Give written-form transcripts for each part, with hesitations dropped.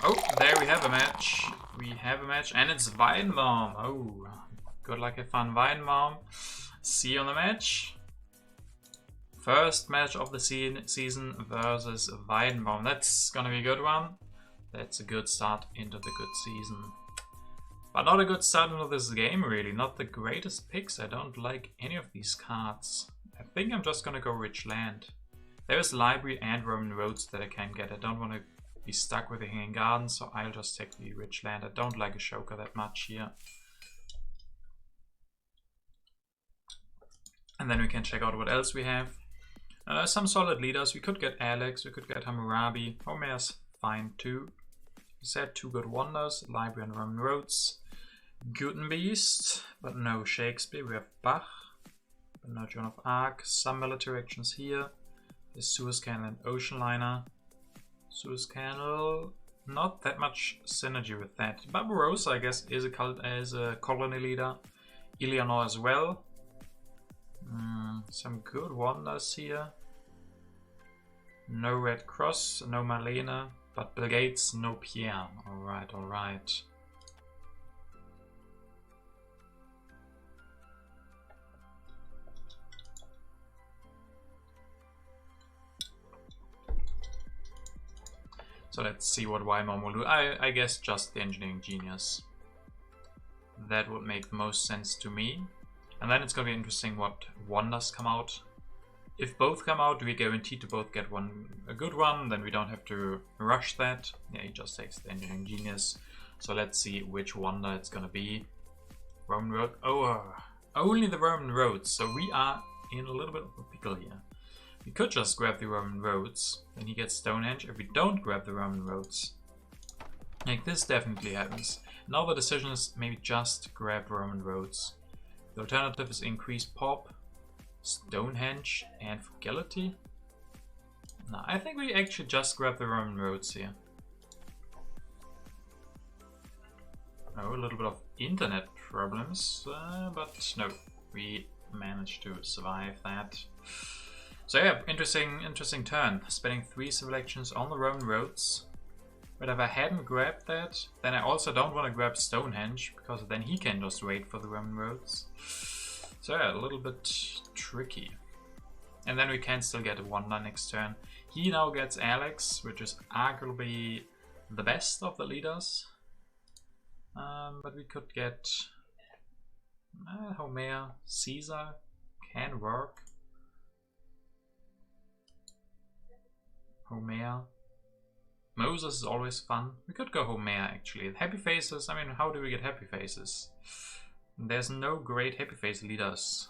Oh, there we have a match. We have a match, and it's Weidenbaum. Oh, good luck, have fun, Weidenbaum. See you on the match. First match of the season versus Weidenbaum. That's gonna be a good one. That's a good start into the good season. But not a good start into this game, really. Not the greatest picks. I don't like any of these cards. I think I'm just gonna go Rich Land. There's Library and Roman Roads that I can get. I don't want to be stuck with the Hanging Garden, so I'll just take the Rich Land. I don't like Ashoka that much here. And then we can check out what else we have. Some solid leaders. We could get Alex, we could get Hammurabi. Homer's fine too. We said 2 good wonders, Library and Roman Roads. Gutenbeast, but no Shakespeare. We have Bach, but no Joan of Arc. Some military actions here. There's Suez Canal and Ocean Liner. Suez Canal, not that much synergy with that. Barbarossa, I guess, is a colony leader. Eleanor as well. Some good wonders here. No Red Cross, no Marlene, but Bill Gates, no Pierre. Alright, alright. So let's see what Weimar will do. I guess just the Engineering Genius. That would make the most sense to me. And then it's going to be interesting what wonders come out. If both come out, we guarantee to both get a good one. Then we don't have to rush that. Yeah, he just takes the Engineering Genius. So let's see which wonder it's going to be. Roman Road. Oh, only the Roman Roads. So we are in a little bit of a pickle here. We could just grab the Roman Roads, then he gets Stonehenge. If we don't grab the Roman Roads, like this definitely happens. Now the decision is maybe just grab Roman Roads. The alternative is increase Pop, Stonehenge, and Frugality. No, I think we actually just grab the Roman Roads here. Oh, a little bit of internet problems, but no, we managed to survive that. So yeah, interesting turn. Spending 3 civil actions on the Roman Roads. But if I hadn't grabbed that, then I also don't want to grab Stonehenge, because then he can just wait for the Roman Roads. So yeah, a little bit tricky. And then we can still get a wonder next turn. He now gets Alex, which is arguably the best of the leaders. But we could get Homer, Caesar, can work. Homer. Moses is always fun. We could go Homer actually. Happy faces, I mean, how do we get happy faces? There's no great happy face leaders.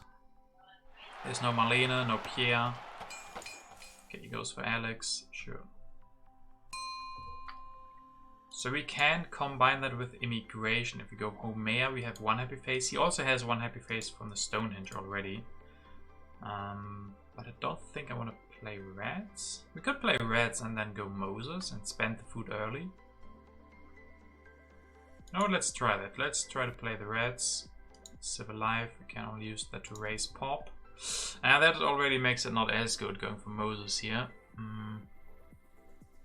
There's no Marlene, no Pierre. Okay, he goes for Alex, sure. So we can combine that with immigration. If we go Homer, we have 1 happy face. He also has 1 happy face from the Stonehenge already. But I don't think I want to play Reds. We could play Reds and then go Moses and spend the food early. No, let's try that. Let's try to play the Reds. Civil Life, we can only use that to raise Pop. And that already makes it not as good going for Moses here.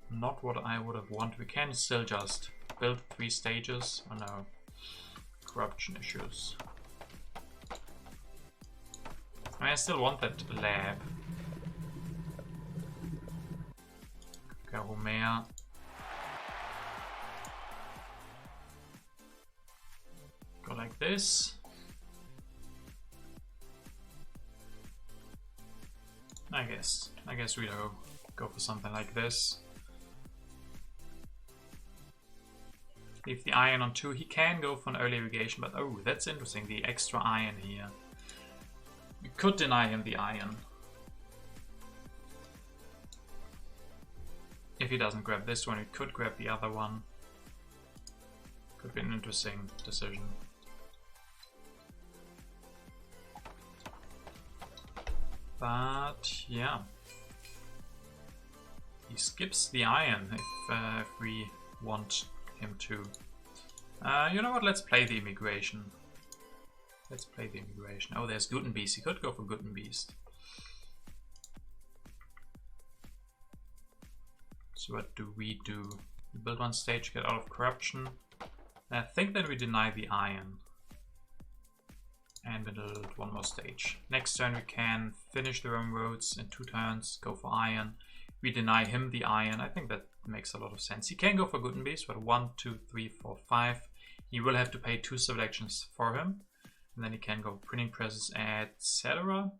Not what I would have wanted. We can still just build 3 stages. Oh no, corruption issues. I mean, I still want that lab. Okay, Homer. Go like this. I guess we go for something like this. Leave the iron on 2. He can go for an early irrigation, but oh, that's interesting. The extra iron here. We could deny him the iron. If he doesn't grab this one, we could grab the other one. Could be an interesting decision. But yeah, he skips the iron if we want him to. You know what? Let's play the immigration. Let's play the immigration. Oh, there's Gutenbeast. He could go for Gutenbeast. So what do we do? We build one stage, get out of corruption. And I think that we deny the iron. And build one more stage. Next turn we can finish the Roman roads in 2 turns, go for iron. We deny him the iron. I think that makes a lot of sense. He can go for Good and Beast, but 1, 2, 3, 4, 5. He will have to pay 2 civil actions for him. And then he can go printing presses, etc.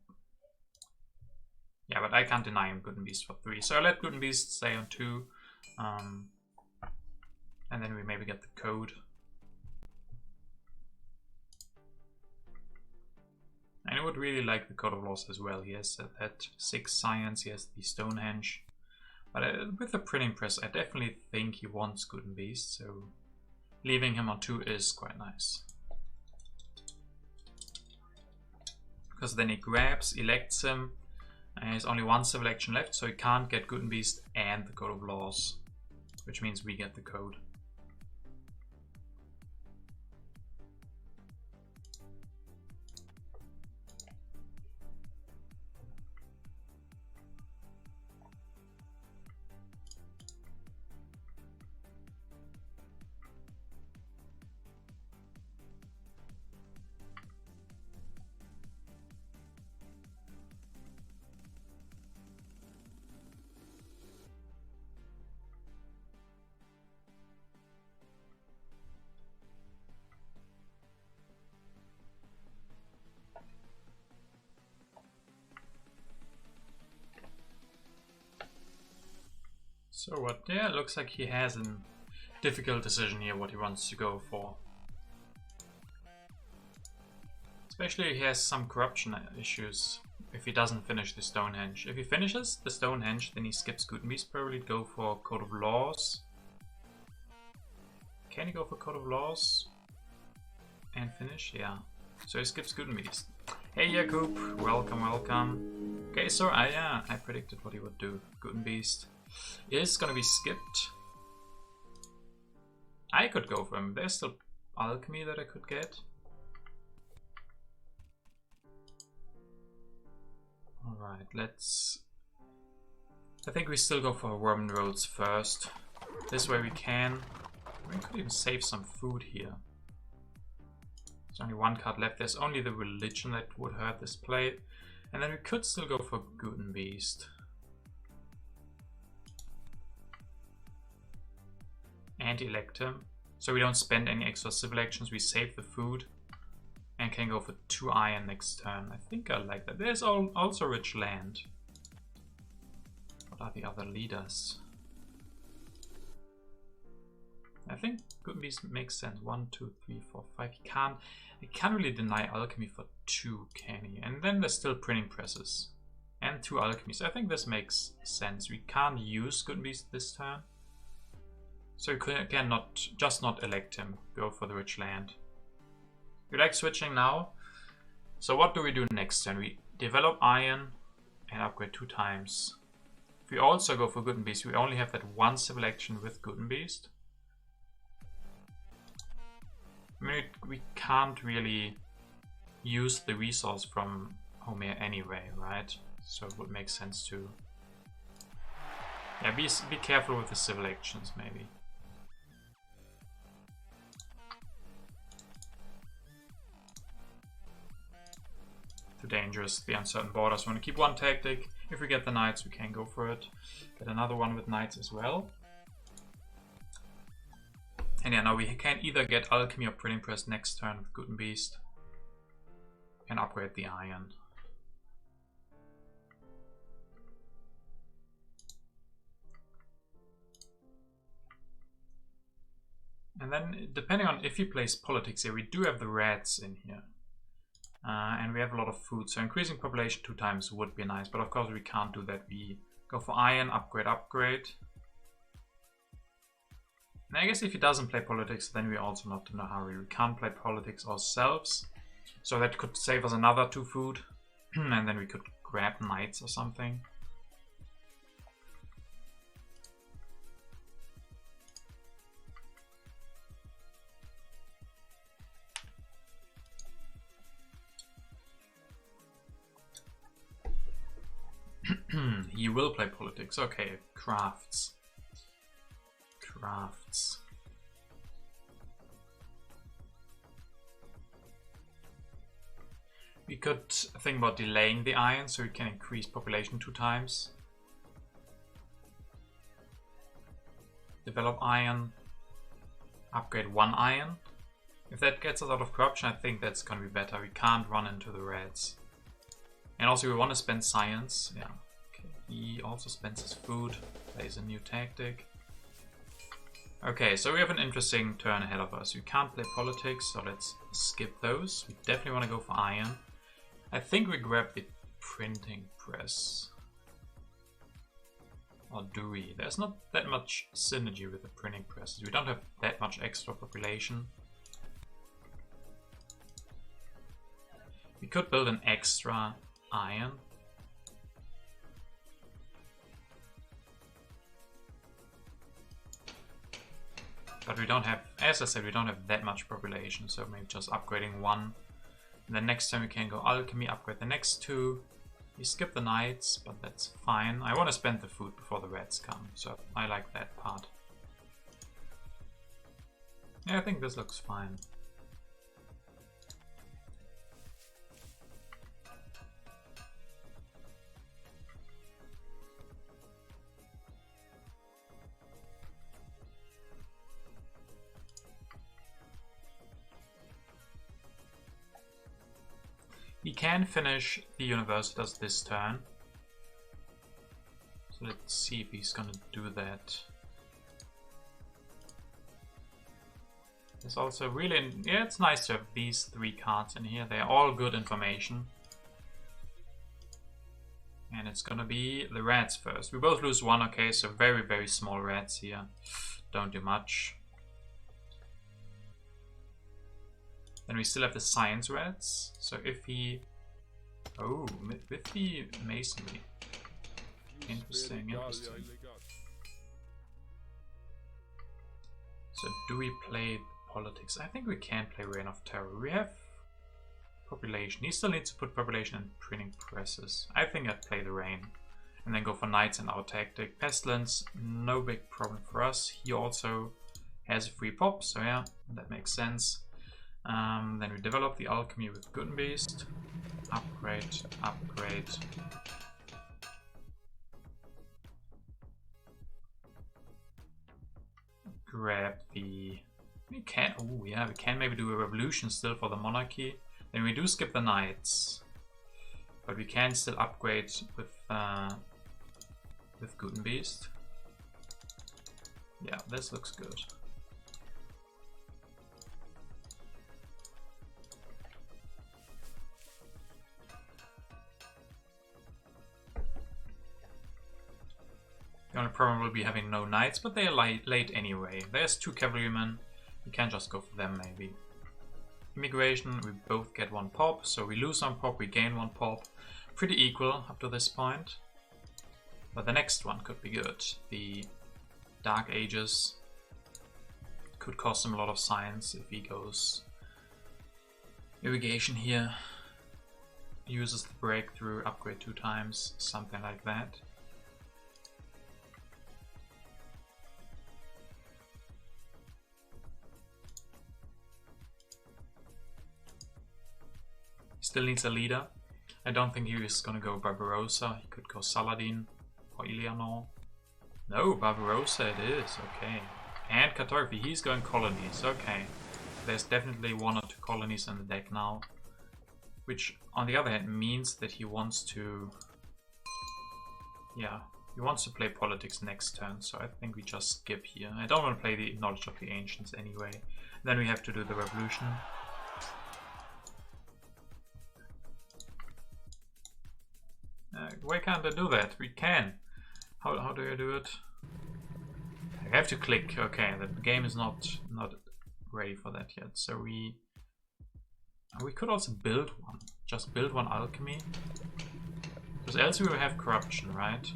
Yeah, but I can't deny him Good and Beast for 3. So I let Good and Beast stay on 2. And then we maybe get the code. And I would really like the Code of Laws as well. He has that 6 science, he has the Stonehenge. But with the printing press, I definitely think he wants Good and Beast, so leaving him on 2 is quite nice. Because then he grabs, elects him, and he has only 1 civil action left, so he can't get Good and Beast and the Code of Laws, which means we get the code. So what, yeah, it looks like he has a difficult decision here what he wants to go for. Especially he has some corruption issues if he doesn't finish the Stonehenge. If he finishes the Stonehenge, then he skips Good and Beast, probably go for Code of Laws. Can he go for Code of Laws and finish? Yeah. So he skips Good and Beast. Hey Jakub, welcome, welcome. Okay, so I predicted what he would do. Good and Beast is gonna be skipped. I could go for him. There's still alchemy that I could get. Alright, let's... I think we still go for Roman roads first. This way we can. We could even save some food here. There's only 1 card left. There's only the religion that would hurt this play. And then we could still go for Good and Beast. And elect him. So we don't spend any extra civil actions, we save the food. And can go for 2 iron next turn. I think I like that. There's also rich land. What are the other leaders? I think Good and Beast makes sense. 1, 2, 3, 4, 5. He can't really deny alchemy for 2, can he? And then there's still printing presses. And 2 alchemies. I think this makes sense. We can't use Good and Beast this turn. So we can just not elect him, go for the rich land. We like switching now. So what do we do next turn? We develop iron and upgrade 2 times. If we also go for Good and Beast, we only have that 1 civil action with Good and Beast. I mean, we can't really use the resource from Homer anyway, right? So it would make sense to... Yeah, be careful with the civil actions, maybe. Too dangerous, the uncertain borders. We want to keep 1 tactic. If we get the knights, we can go for it. Get another one with knights as well. And yeah, now we can either get alchemy or printing press next turn with Good and Beast. And upgrade the iron. And then, depending on if he plays politics here, we do have the reds in here. And we have a lot of food, so increasing population 2 times would be nice, but of course we can't do that. We go for iron, upgrade, upgrade. And I guess if he doesn't play politics, then we're also not in a hurry. We can't play politics ourselves, so that could save us another 2 food, and then we could grab knights or something. He will play politics. Okay, crafts. Crafts. We could think about delaying the iron so we can increase population 2 times. Develop iron. Upgrade 1 iron. If that gets us out of corruption, I think that's gonna be better. We can't run into the reds. And also we want to spend science. Yeah. Okay. He also spends his food. Plays a new tactic. Okay, so we have an interesting turn ahead of us. We can't play politics, so let's skip those. We definitely want to go for iron. I think we grab the printing press. Or do we? There's not that much synergy with the printing presses. We don't have that much extra population. We could build an extra iron. But we don't have, as I said, we don't have that much population, so maybe just upgrading 1. And then next time we can go alchemy, upgrade the next 2. We skip the knights, but that's fine. I want to spend the food before the reds come, so I like that part. Yeah, I think this looks fine. He can finish the universitas this turn. So let's see if he's gonna do that. It's also really, yeah, it's nice to have these 3 cards in here. They're all good information. And it's gonna be the reds first. We both lose 1, okay, so very, very small reds here. Don't do much. Then we still have the science reds. So if he... Oh, with the masonry. Interesting, interesting. So do we play politics? I think we can play Reign of Terror. We have population. He still needs to put population in printing presses. I think I'd play the Reign. And then go for knights and our tactic. Pestilence, no big problem for us. He also has a free pop, so yeah, that makes sense. Then we develop the alchemy with Gutenbeast. Upgrade, upgrade. Grab the... We can... Oh yeah, we can maybe do a revolution still for the monarchy. Then we do skip the knights. But we can still upgrade with Gutenbeast. Yeah, this looks good. The only problem will be having no knights, but they are late anyway. There's 2 cavalrymen. We can just go for them maybe. Immigration, we both get 1 pop, so we lose 1 pop, we gain 1 pop. Pretty equal up to this point. But the next one could be good. The Dark Ages could cost him a lot of science if he goes irrigation here. Uses the breakthrough, upgrade 2 times, something like that. Still needs a leader. I don't think he is gonna go Barbarossa. He could go Saladin or Eleanor. No, Barbarossa it is. Okay. And Katarfi, he's going colonies. Okay. There's definitely 1 or 2 colonies in the deck now. Which, on the other hand, means that he wants to... Yeah, he wants to play politics next turn. So I think we just skip here. I don't want to play the Knowledge of the Ancients anyway. Then we have to do the revolution. Why can't I do that? We can. How do I do it? I have to click. Okay, the game is not ready for that yet. So we could also build 1. Just build 1 alchemy. Because else we will have corruption, right?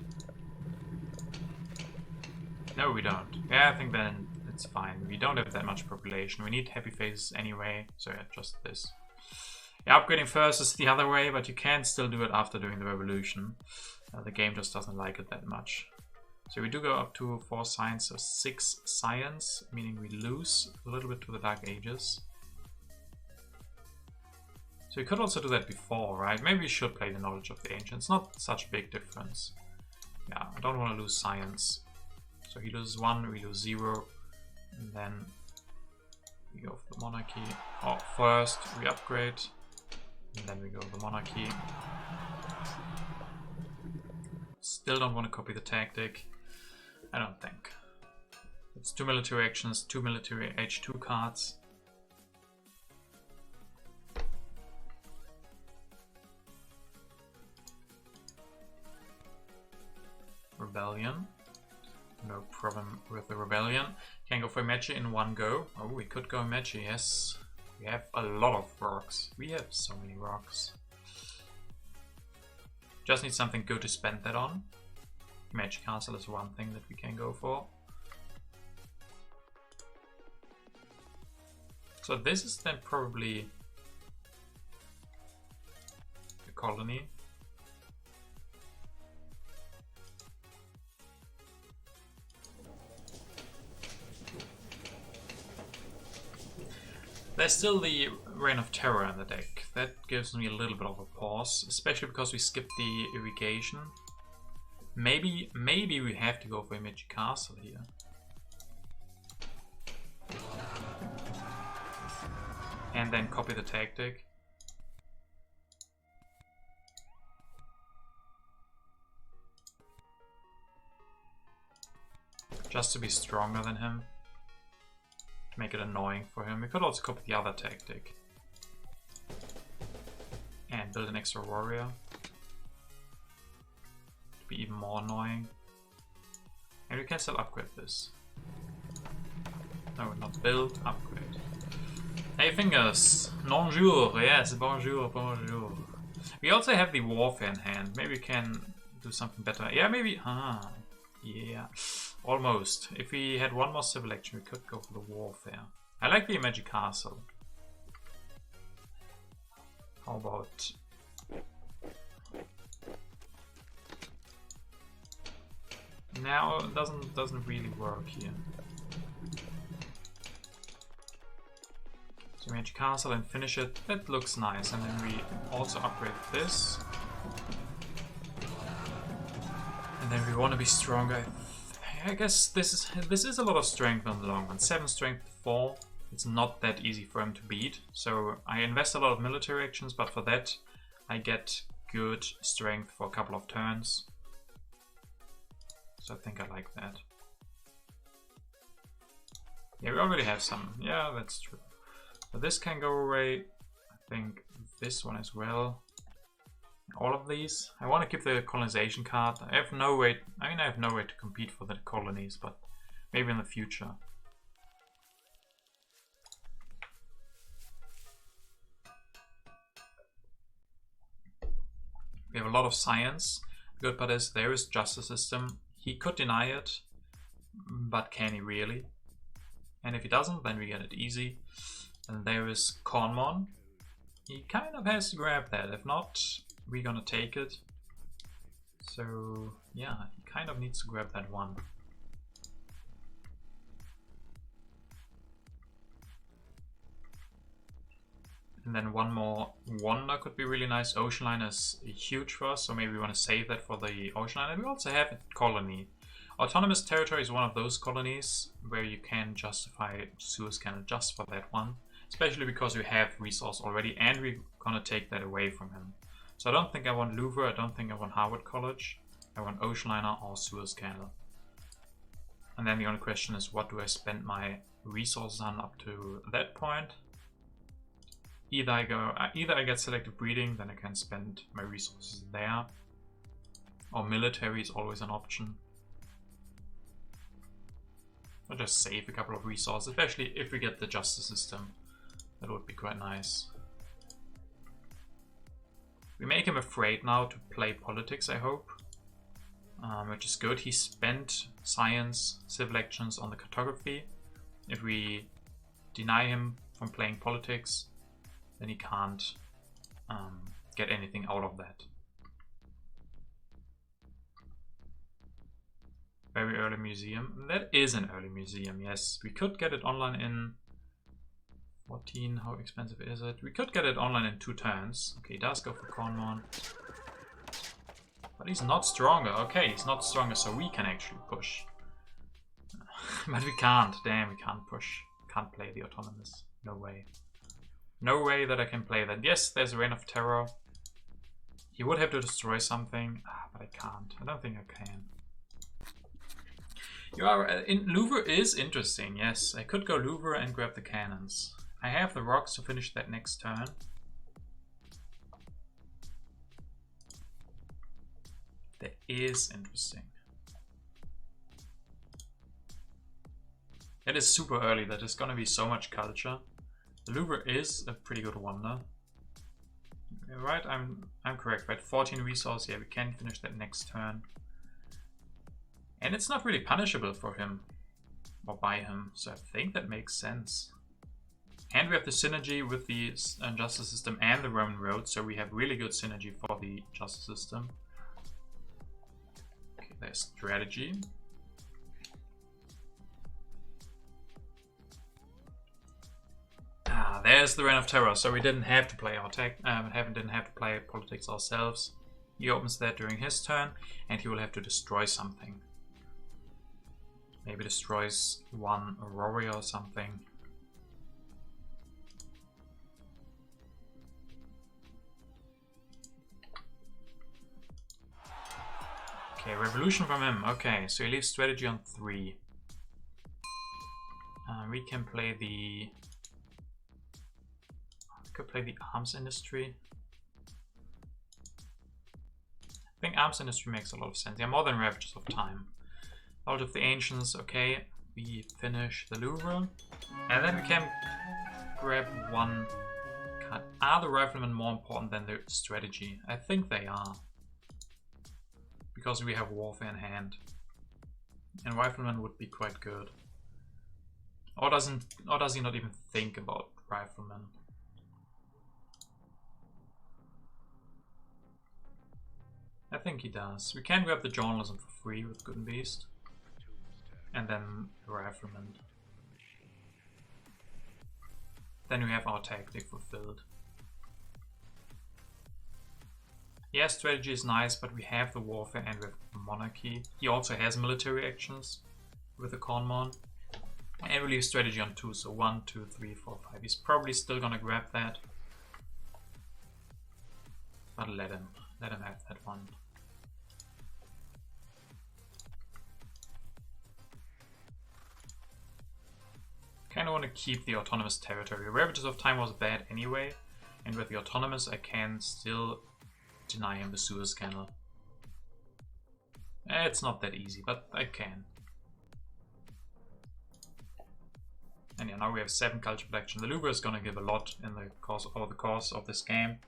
No, we don't. Yeah, I think then it's fine. We don't have that much population. We need happy faces anyway. So yeah, just this. Yeah, upgrading first is the other way, but you can still do it after doing the revolution. The game just doesn't like it that much. So we do go up to 4 science, so 6 science, meaning we lose a little bit to the Dark Ages. So we could also do that before, right? Maybe we should play the Knowledge of the Ancients. Not such a big difference. Yeah, I don't want to lose science. So he loses 1, we lose 0. And then we go for the Monarchy. Oh, first we upgrade. And then we go for the Monarchy. Still don't want to copy the tactic. I don't think. It's 2 military actions, 2 military H2 cards. Rebellion. No problem with the Rebellion. Can go for Mechi in one go. Oh, we could go Mechi, yes. We have a lot of rocks. We have so many rocks. Just need something good to spend that on. Magic Castle is one thing that we can go for. So this is then probably the colony. There's still the Reign of Terror in the deck. That gives me a little bit of a pause, especially because we skipped the irrigation. Maybe we have to go for a Magic Castle here. And then copy the tactic. Just to be stronger than him. To make it annoying for him. We could also copy the other tactic. And build an extra warrior. To be even more annoying. And we can still upgrade this. No, not build, upgrade. Hey fingers! Bonjour! Yes, bonjour, bonjour. We also have the warfare in hand. Maybe we can do something better. Yeah, maybe. Ah, yeah. Almost. If we had one more civil action, we could go for the warfare. I like the Magic Castle. How about... Now it doesn't really work here. So Magic Castle and finish it. That looks nice. And then we also upgrade this. And then we want to be stronger. I guess this is a lot of strength on the long run. 7 strength 4. It's not that easy for him to beat. So I invest a lot of military actions, but for that I get good strength for a couple of turns. So I think I like that. Yeah, we already have some. Yeah, that's true. So this can go away. I think this one as well. All of these. I want to keep the colonization card. I have no way. I mean, I have no way to compete for the colonies, but maybe in the future. We have a lot of science. The good part is there is justice system. He could deny it, but can he really? And if he doesn't, then we get it easy. And there is Conmon. He kind of has to grab that. If not, we're gonna take it. So yeah, he kind of needs to grab that one. And then one more wonder could be really nice. Ocean line is huge for us, so maybe we want to save that for the ocean line. And we also have a colony. Autonomous territory is one of those colonies where you can justify Suez Canal just for that one. Especially because we have resource already and we're gonna take that away from him. So I don't think I want Louvre, I don't think I want Harvard College. I want Ocean Liner or Suez Canal. And then the only question is, what do I spend my resources on up to that point? Either I get selective breeding, then I can spend my resources there. Or military is always an option. I'll just save a couple of resources, especially if we get the justice system. That would be quite nice. We make him afraid now to play politics, I hope. Which is good. He spent science, civil actions on the cartography. If we deny him from playing politics, then he can't get anything out of that. Very early museum. That is an early museum, yes. We could get it online in 14. How expensive is it? We could get it online in 2 turns. Okay, he does go for Cornmon. But he's not stronger. Okay, he's not stronger, so we can actually push. But we can't. Damn, we can't push. Can't play the autonomous. No way. No way that I can play that. Yes, there's a Reign of Terror. He would have to destroy something, but I can't. I don't think I can. You are in Louvre is interesting. Yes, I could go Louvre and grab the cannons. I have the rocks to finish that next turn. That is interesting. It is super early. That is gonna be so much culture. The Louvre is a pretty good wonder. Right, I'm correct, right? 14 resource, yeah, we can finish that next turn. And it's not really punishable for him or by him, so I think that makes sense. And we have the synergy with the justice system and the Roman road, so we have really good synergy for the justice system. Okay, there's strategy. There's the Reign of Terror, so we didn't have to play our tech, didn't have to play politics ourselves. He opens that during his turn, and he will have to destroy something. Maybe destroys one warrior or something. Okay, revolution from him. Okay, so he leaves strategy on 3. We can play the... Could play the arms industry. I think arms industry makes a lot of sense. Yeah, more than Ravages of Time. Out of the Ancients, okay. We finish the Louvre. And then we can grab one card. Are the Riflemen more important than the strategy? I think they are. Because we have Warfare in hand. And Rifleman would be quite good. Or does he not even think about Riflemen? I think he does. We can grab the journalism for free with Good and Beast. And then Rifleman. Then we have our tactic fulfilled. Yeah, strategy is nice, but we have the warfare and we have monarchy. He also has military actions with the Cornmon. And we leave strategy on 2, so 1, 2, 3, 4, 5. He's probably still gonna grab that. But let him have that one. Kinda want to keep the autonomous territory. Ravages of Time was bad anyway, and with the autonomous I can still deny him the Suez Canal. It's not that easy, but I can. And yeah, now we have 7 culture protection. The Louvre is gonna give a lot in the course of this game.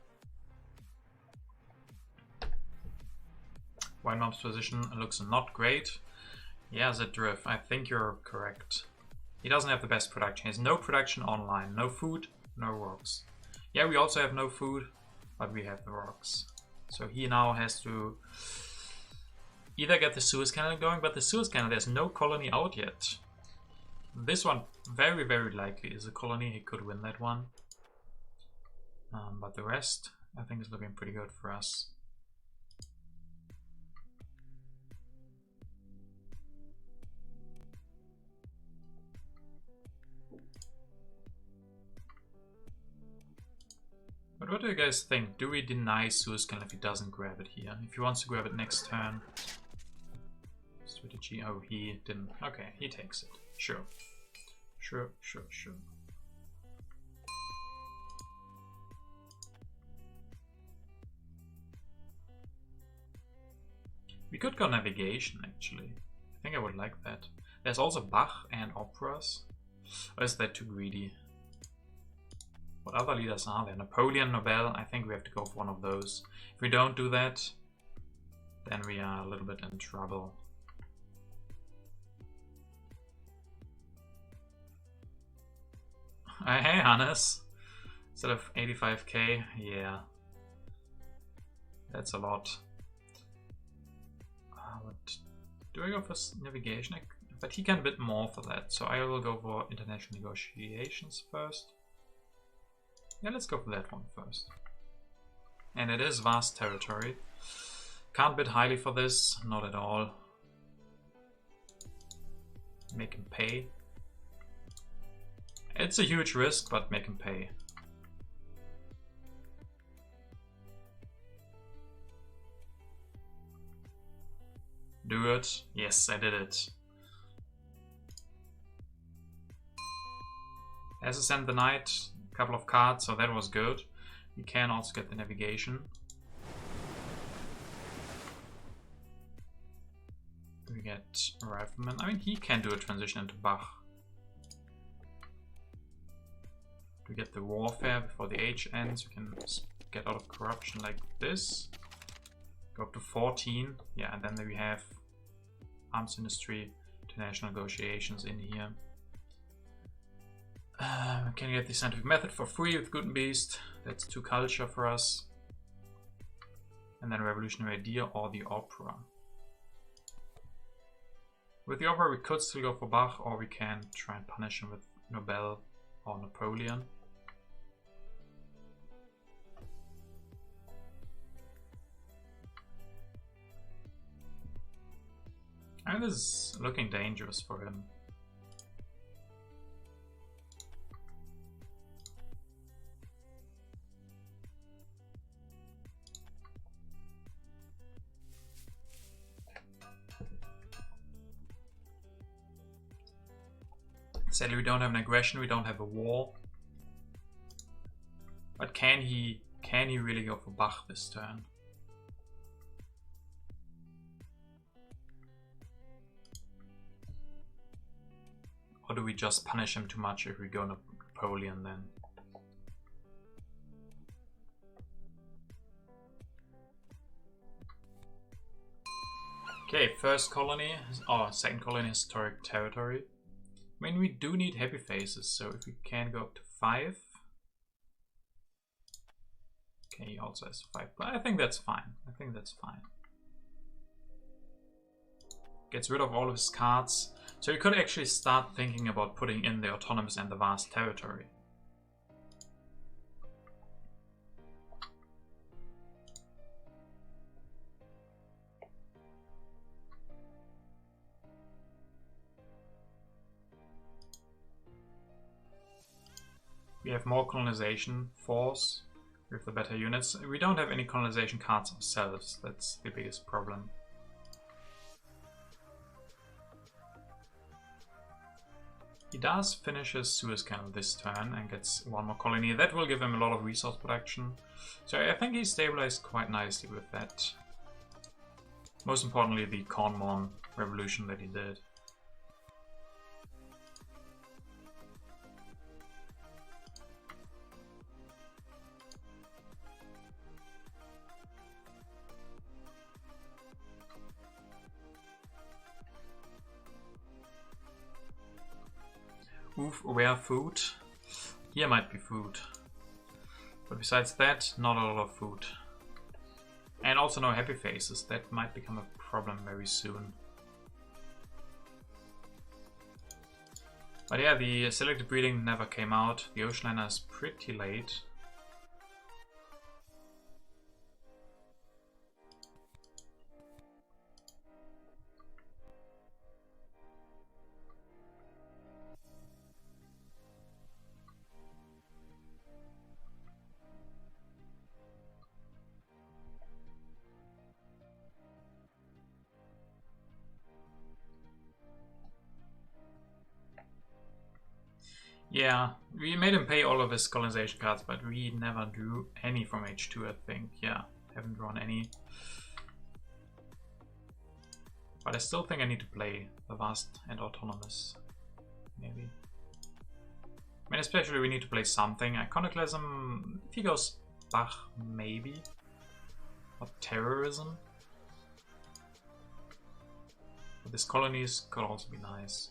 White Mom's position looks not great. Yeah, Zedriff, I think you're correct. He doesn't have the best production. He has no production online, no food, no rocks. Yeah, we also have no food, but we have the rocks. So he now has to either get the Suez Canal going, but the Suez Canal, there's no colony out yet. This one very, very likely is a colony. He could win that one. But the rest, I think, is looking pretty good for us. But what do you guys think? Do we deny Suez Canal if he doesn't grab it here? If he wants to grab it next turn. Strategy, oh, he didn't. Okay, he takes it. Sure. Sure. We could go navigation, actually. I think I would like that. There's also Bach and operas. Or is that too greedy? What other leaders are there? Napoleon, Nobel. I think we have to go for one of those. If we don't do that, then we are a little bit in trouble. Hey, Hannes. Instead of 85k, yeah. That's a lot. What Do I go for navigation? But he can bid more for that, so I will go for international negotiations first. Yeah, let's go for that one first. And it is vast territory. Can't bid highly for this, not at all. Make him pay. It's a huge risk, but make him pay. Do it. Yes, I did it. As I sent the knight, a couple of cards, so that was good. We can also get the navigation. We get rifleman. I mean, he can do a transition into Bach. We get the warfare before the age ends. We can get out of corruption like this. Go up to 14. Yeah, and then we have arms industry, international negotiations in here. We can get the scientific method for free with Good and Beast. That's 2 culture for us. And then revolutionary idea or the opera. With the opera we could still go for Bach, or we can try and punish him with Nobel or Napoleon. And this is looking dangerous for him. Sadly, we don't have an aggression, we don't have a war. But can he really go for Bach this turn? Or do we just punish him too much if we go Napoleon then? Okay, first colony, or second colony, historic territory. I mean, we do need happy faces, so if we can go up to 5. Okay, he also has 5, but I think that's fine. I think that's fine. Gets rid of all of his cards. So you could actually start thinking about putting in the autonomous and the vast territory. We have more colonization force with the better units. We don't have any colonization cards ourselves. That's the biggest problem. He does finish his Suez Canal this turn and gets 1 more colony. That will give him a lot of resource production. So I think he stabilized quite nicely with that. Most importantly, the Cornwall revolution that he did. Oof, rare food. Here might be food. But besides that, not a lot of food. And also no happy faces. That might become a problem very soon. But yeah, the selective breeding never came out. The ocean liner is pretty late. Yeah, we made him pay all of his colonization cards, but we never drew any from H2, I think. Yeah, haven't drawn any. But I still think I need to play the vast and autonomous, maybe. I mean, especially we need to play something. Iconoclasm, if he goes Bach, maybe. Or terrorism. But these colonies could also be nice.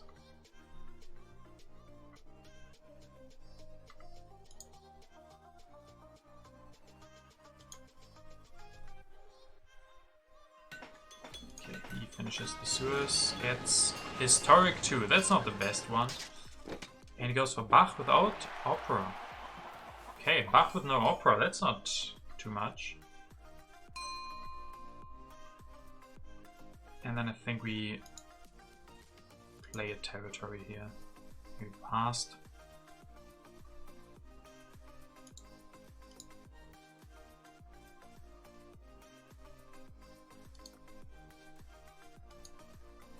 Finishes the sewers, gets Historic 2. That's not the best one. And he goes for Bach without Opera. Okay, Bach with no Opera, that's not too much. And then I think we play a territory here. We passed.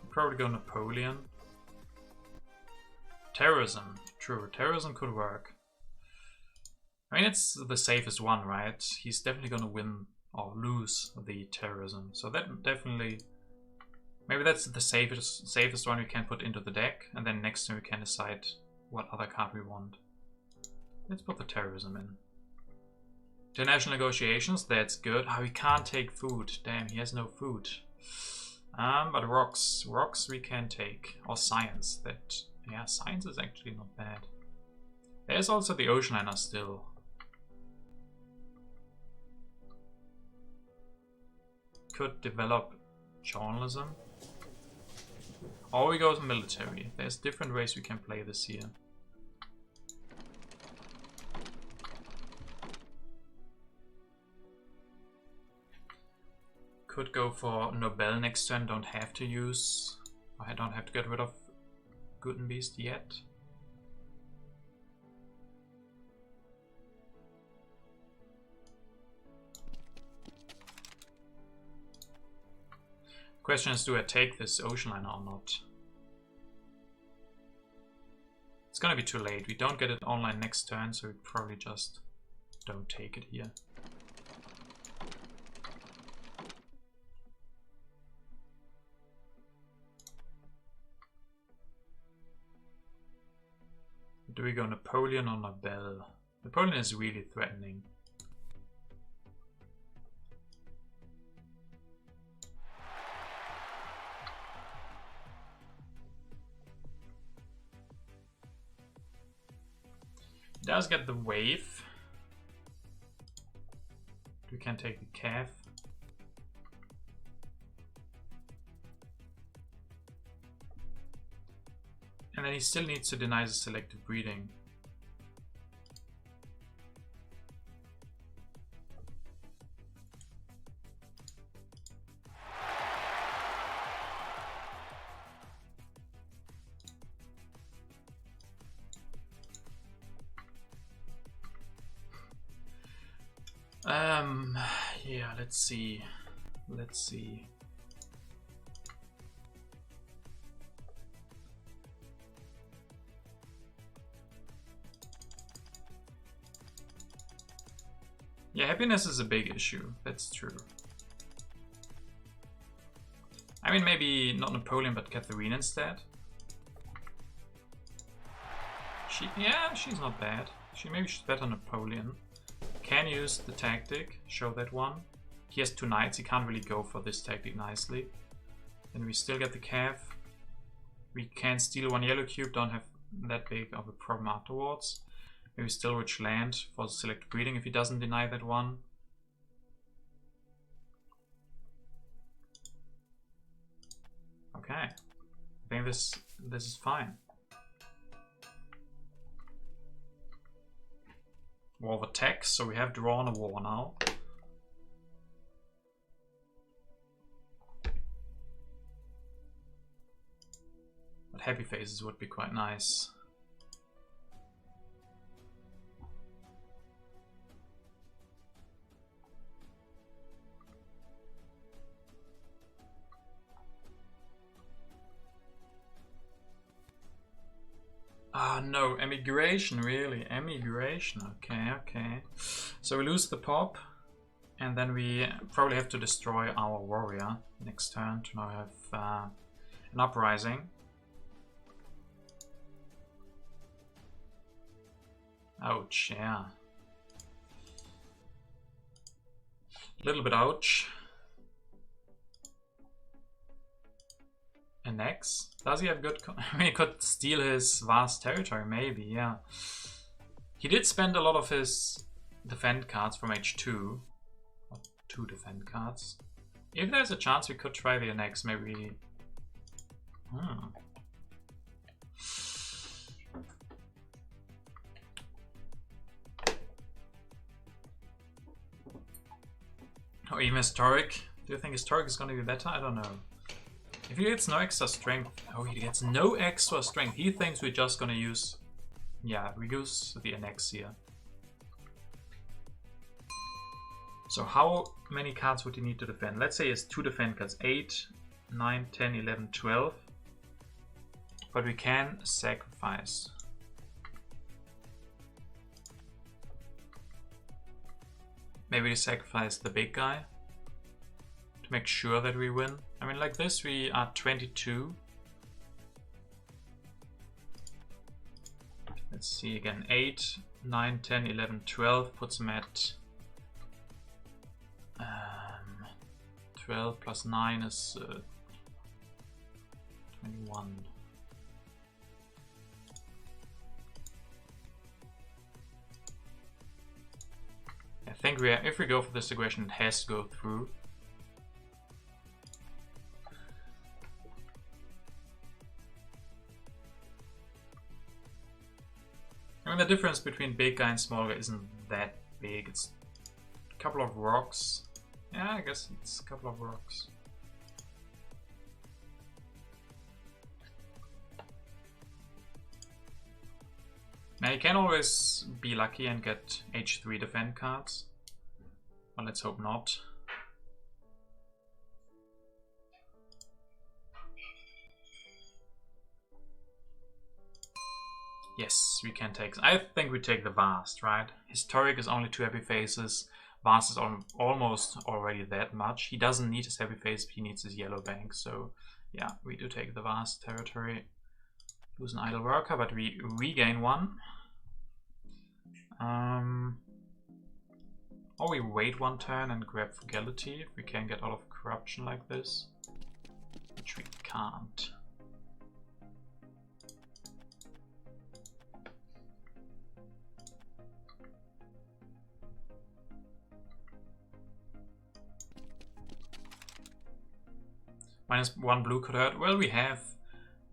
Probably go Napoleon. Terrorism. True, terrorism could work. I mean, it's the safest one, right? He's definitely gonna win or lose the terrorism. So that definitely... Maybe that's the safest one we can put into the deck. And then next time we can decide what other card we want. Let's put the terrorism in. International negotiations, that's good. Oh, we can't take food. Damn, he has no food. But rocks we can take, or science. That, yeah, science is actually not bad. There's also the ocean liner still. Could develop journalism, or we go to military. There's different ways we can play this here. Could go for Nobel next turn, don't have to use... I don't have to get rid of Gutenbeast yet. Question is, do I take this ocean liner or not? It's gonna be too late. We don't get it online next turn, so we probably just don't take it here. Do we go Napoleon or Nobel? Napoleon is really threatening. He does get the wave. We can take the calf. And then he still needs to deny the selective breeding. Yeah, let's see. Yeah, happiness is a big issue, that's true. I mean, maybe not Napoleon, but Catherine instead. She's not bad. Maybe she's better than Napoleon. Can use the tactic, show that one. He has 2 knights, he can't really go for this tactic nicely. Then we still get the calf. We can steal 1 yellow cube, don't have that big of a problem afterwards. Maybe still rich land for select breeding if he doesn't deny that one. Okay, I think this is fine. War of attacks, so we have drawn a war now. But happy faces would be quite nice. Ah, no, emigration, really. Emigration, okay. So we lose the pop, and then we probably have to destroy our warrior next turn to now have an uprising. Ouch, yeah. A little bit ouch. Annex? Does he have good... I mean, he could steal his vast territory, maybe, yeah. He did spend a lot of his defend cards from H2. Or 2 defend cards. If there's a chance we could try the next, maybe... Or even historic. Do you think historic is going to be better? I don't know. If he gets no extra strength... Oh, he gets no extra strength. He thinks we're just going to use... Yeah, we use the annex here. So how many cards would he need to defend? Let's say he has 2 defend cards. 8, 9, 10, 11, 12. But we can sacrifice. Maybe we sacrifice the big guy to make sure that we win. I mean, like this, we are 22. Let's see again. 8, 9, 10, 11, 12 puts him at 12 plus 9 is 21. I think if we go for this aggression, it has to go through. I mean, the difference between big guy and small guy isn't that big. It's a couple of rocks. Yeah, I guess it's a couple of rocks. Now you can always be lucky and get H3 defend cards. But let's hope not. Yes, we can take... I think we take the Vast, right? Historic is only 2 happy faces. Vast is almost already that much. He doesn't need his happy face, he needs his yellow bank. So yeah, we do take the Vast territory. Lose an idle worker, but we regain 1. Or we wait 1 turn and grab Frugality if we can get out of corruption like this. Which we can't. -1 blue could hurt. Well, we have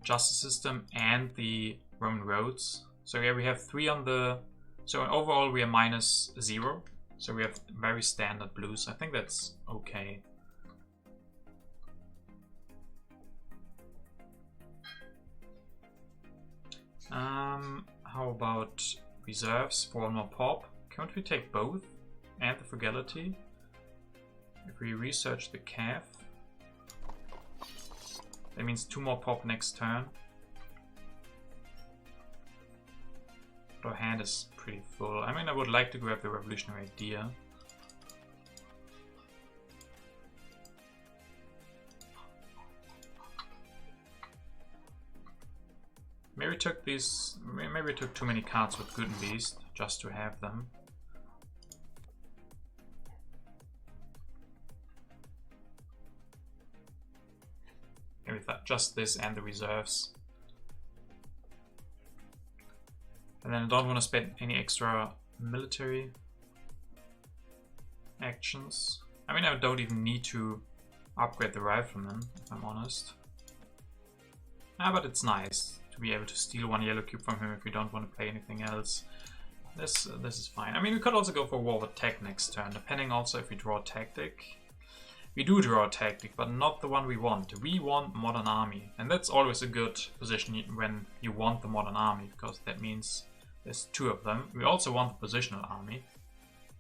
Justice System and the Roman Roads. So yeah, we have 3 on the... So overall we are -0. So we have very standard blues. I think that's okay. How about reserves for 1 more pop? Can't we take both and the Frugality? If we research the calf, that means 2 more pop next turn. But our hand is pretty full. I mean, I would like to grab the Revolutionary Idea. Maybe we took these. Maybe we took too many cards with Good and Beast just to have them. Maybe just this and the reserves. And then I don't want to spend any extra military actions. I mean, I don't even need to upgrade the Rifleman, if I'm honest. But it's nice to be able to steal 1 yellow cube from him if we don't want to play anything else. This is fine. I mean, we could also go for War with Tech next turn, depending also if we draw a tactic. We do draw a tactic, but not the one we want. We want Modern Army, and that's always a good position when you want the Modern Army, because that means there's 2 of them. We also want the Positional Army,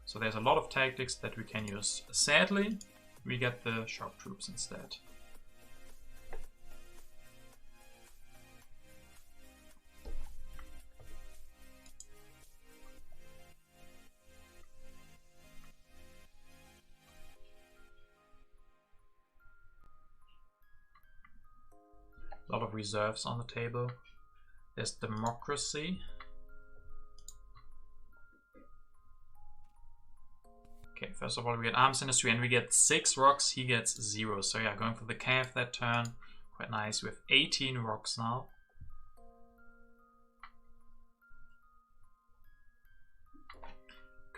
so there's a lot of tactics that we can use. Sadly, we get the Shock Troops instead. A lot of reserves on the table. There's Democracy. Okay, first of all we get Arms Industry and we get 6 rocks, he gets 0. So yeah, going for the calf that turn. Quite nice. We have 18 rocks now.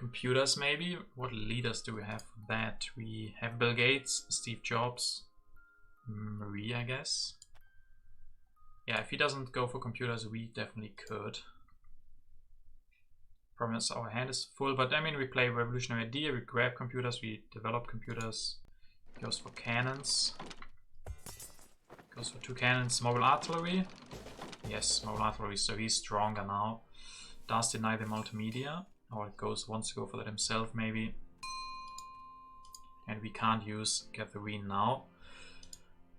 computers maybe. What leaders do we have for that? We have Bill Gates, Steve Jobs, Marie, I guess. Yeah, if he doesn't go for computers, we definitely could. Problem is our hand is full, but I mean, we play Revolutionary Idea, we grab computers, we develop computers. Goes for cannons. Goes for 2 cannons. Mobile artillery. Yes, mobile artillery, so he's stronger now. Does deny the multimedia. Or it wants to go for that himself, maybe. And we can't use Catherine now.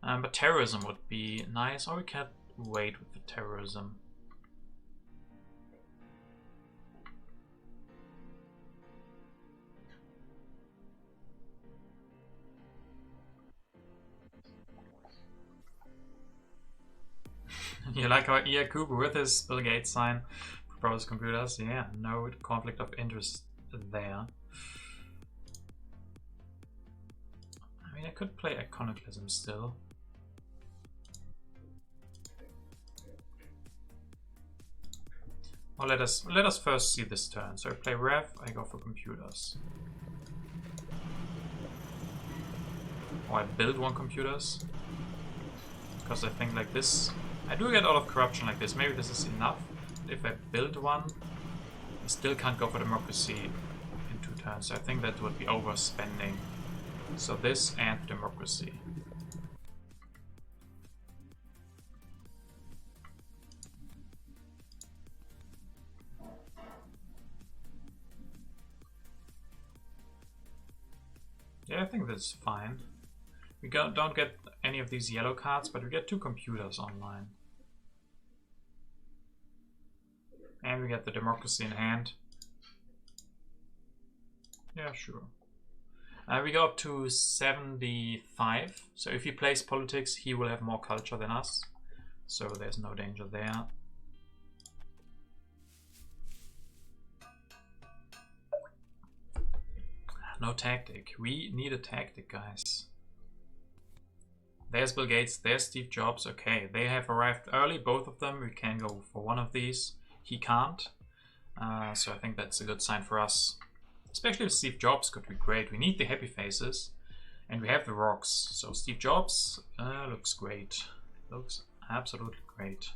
But terrorism would be nice, or we can wait with the terrorism. You like our Iakubu with his Bill Gates sign? Propose computers? Yeah, no conflict of interest there. I mean, I could play Iconoclasm still. Well, let us first see this turn. So I play Rev, I go for computers. Or I build 1 computers. Because I think like this, I do get a lot of corruption like this. Maybe this is enough. If I build 1, I still can't go for democracy in 2 turns. So I think that would be overspending. So this and democracy. Yeah, I think that's fine. We don't get any of these yellow cards, but we get 2 computers online. And we get the democracy in hand. Yeah, sure. We go up to 75. So if he plays politics, he will have more culture than us. So there's no danger there. No tactic. We need a tactic, guys. There's Bill Gates, there's Steve Jobs. Okay, they have arrived early, both of them. We can go for one of these. He can't. So I think that's a good sign for us. Especially if Steve Jobs could be great. We need the happy faces. And we have the rocks. So Steve Jobs looks great. Looks absolutely great.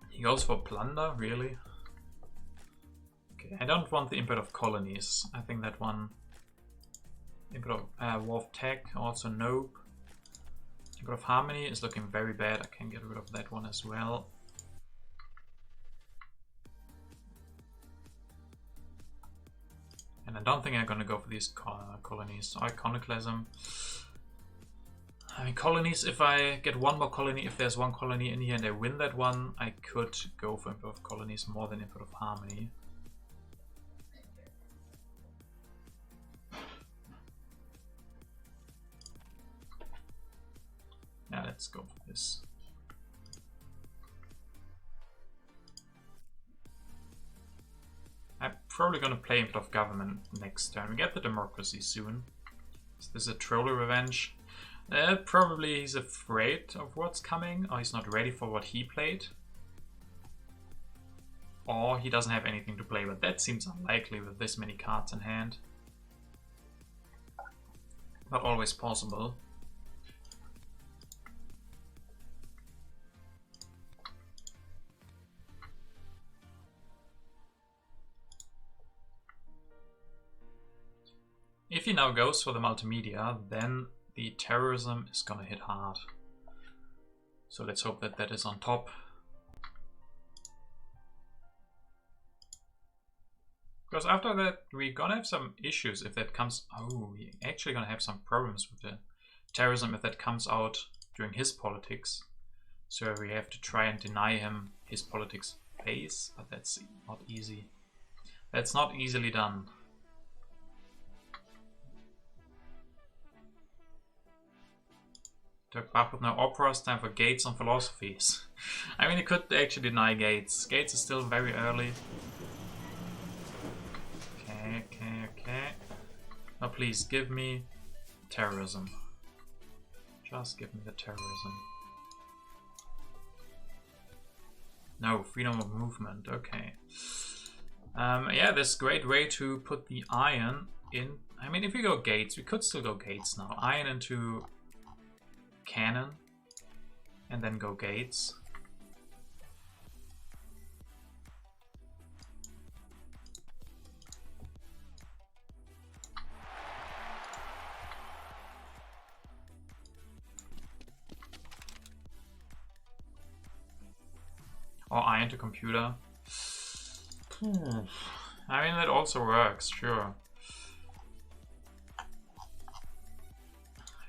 He goes for plunder, really? Okay, I don't want the input of colonies. I think that one... Input of War of Tech, also nope. Input of Harmony is looking very bad. I can get rid of that one as well. And I don't think I'm gonna go for these colonies. So Iconoclasm. I mean, colonies, if I get 1 more colony, if there's 1 colony in here and I win that one, I could go for input of colonies more than input of harmony. Yeah, let's go for this. I'm probably gonna play input of government next turn. We get the democracy soon. Is this a trolley revenge? Probably he's afraid of what's coming, or he's not ready for what he played. Or he doesn't have anything to play, but that seems unlikely with this many cards in hand. Not always possible. If he now goes for the multimedia, then the terrorism is gonna hit hard. So let's hope that that is on top. Because after that, we're gonna have some issues if that comes... Oh, we're actually gonna have some problems with the terrorism if that comes out during his politics. So we have to try and deny him his politics phase, but that's not easy. That's not easily done. Took Bach with no operas, time for Gates on philosophies. I mean, he could actually deny Gates. Gates is still very early. Okay. Oh, please, give me terrorism. Just give me the terrorism. No, freedom of movement, okay. Yeah, this great way to put the iron in. I mean, if we go gates, we could still go gates now. Iron into cannon, and then go gates. Or iron to computer. I mean, that also works, sure.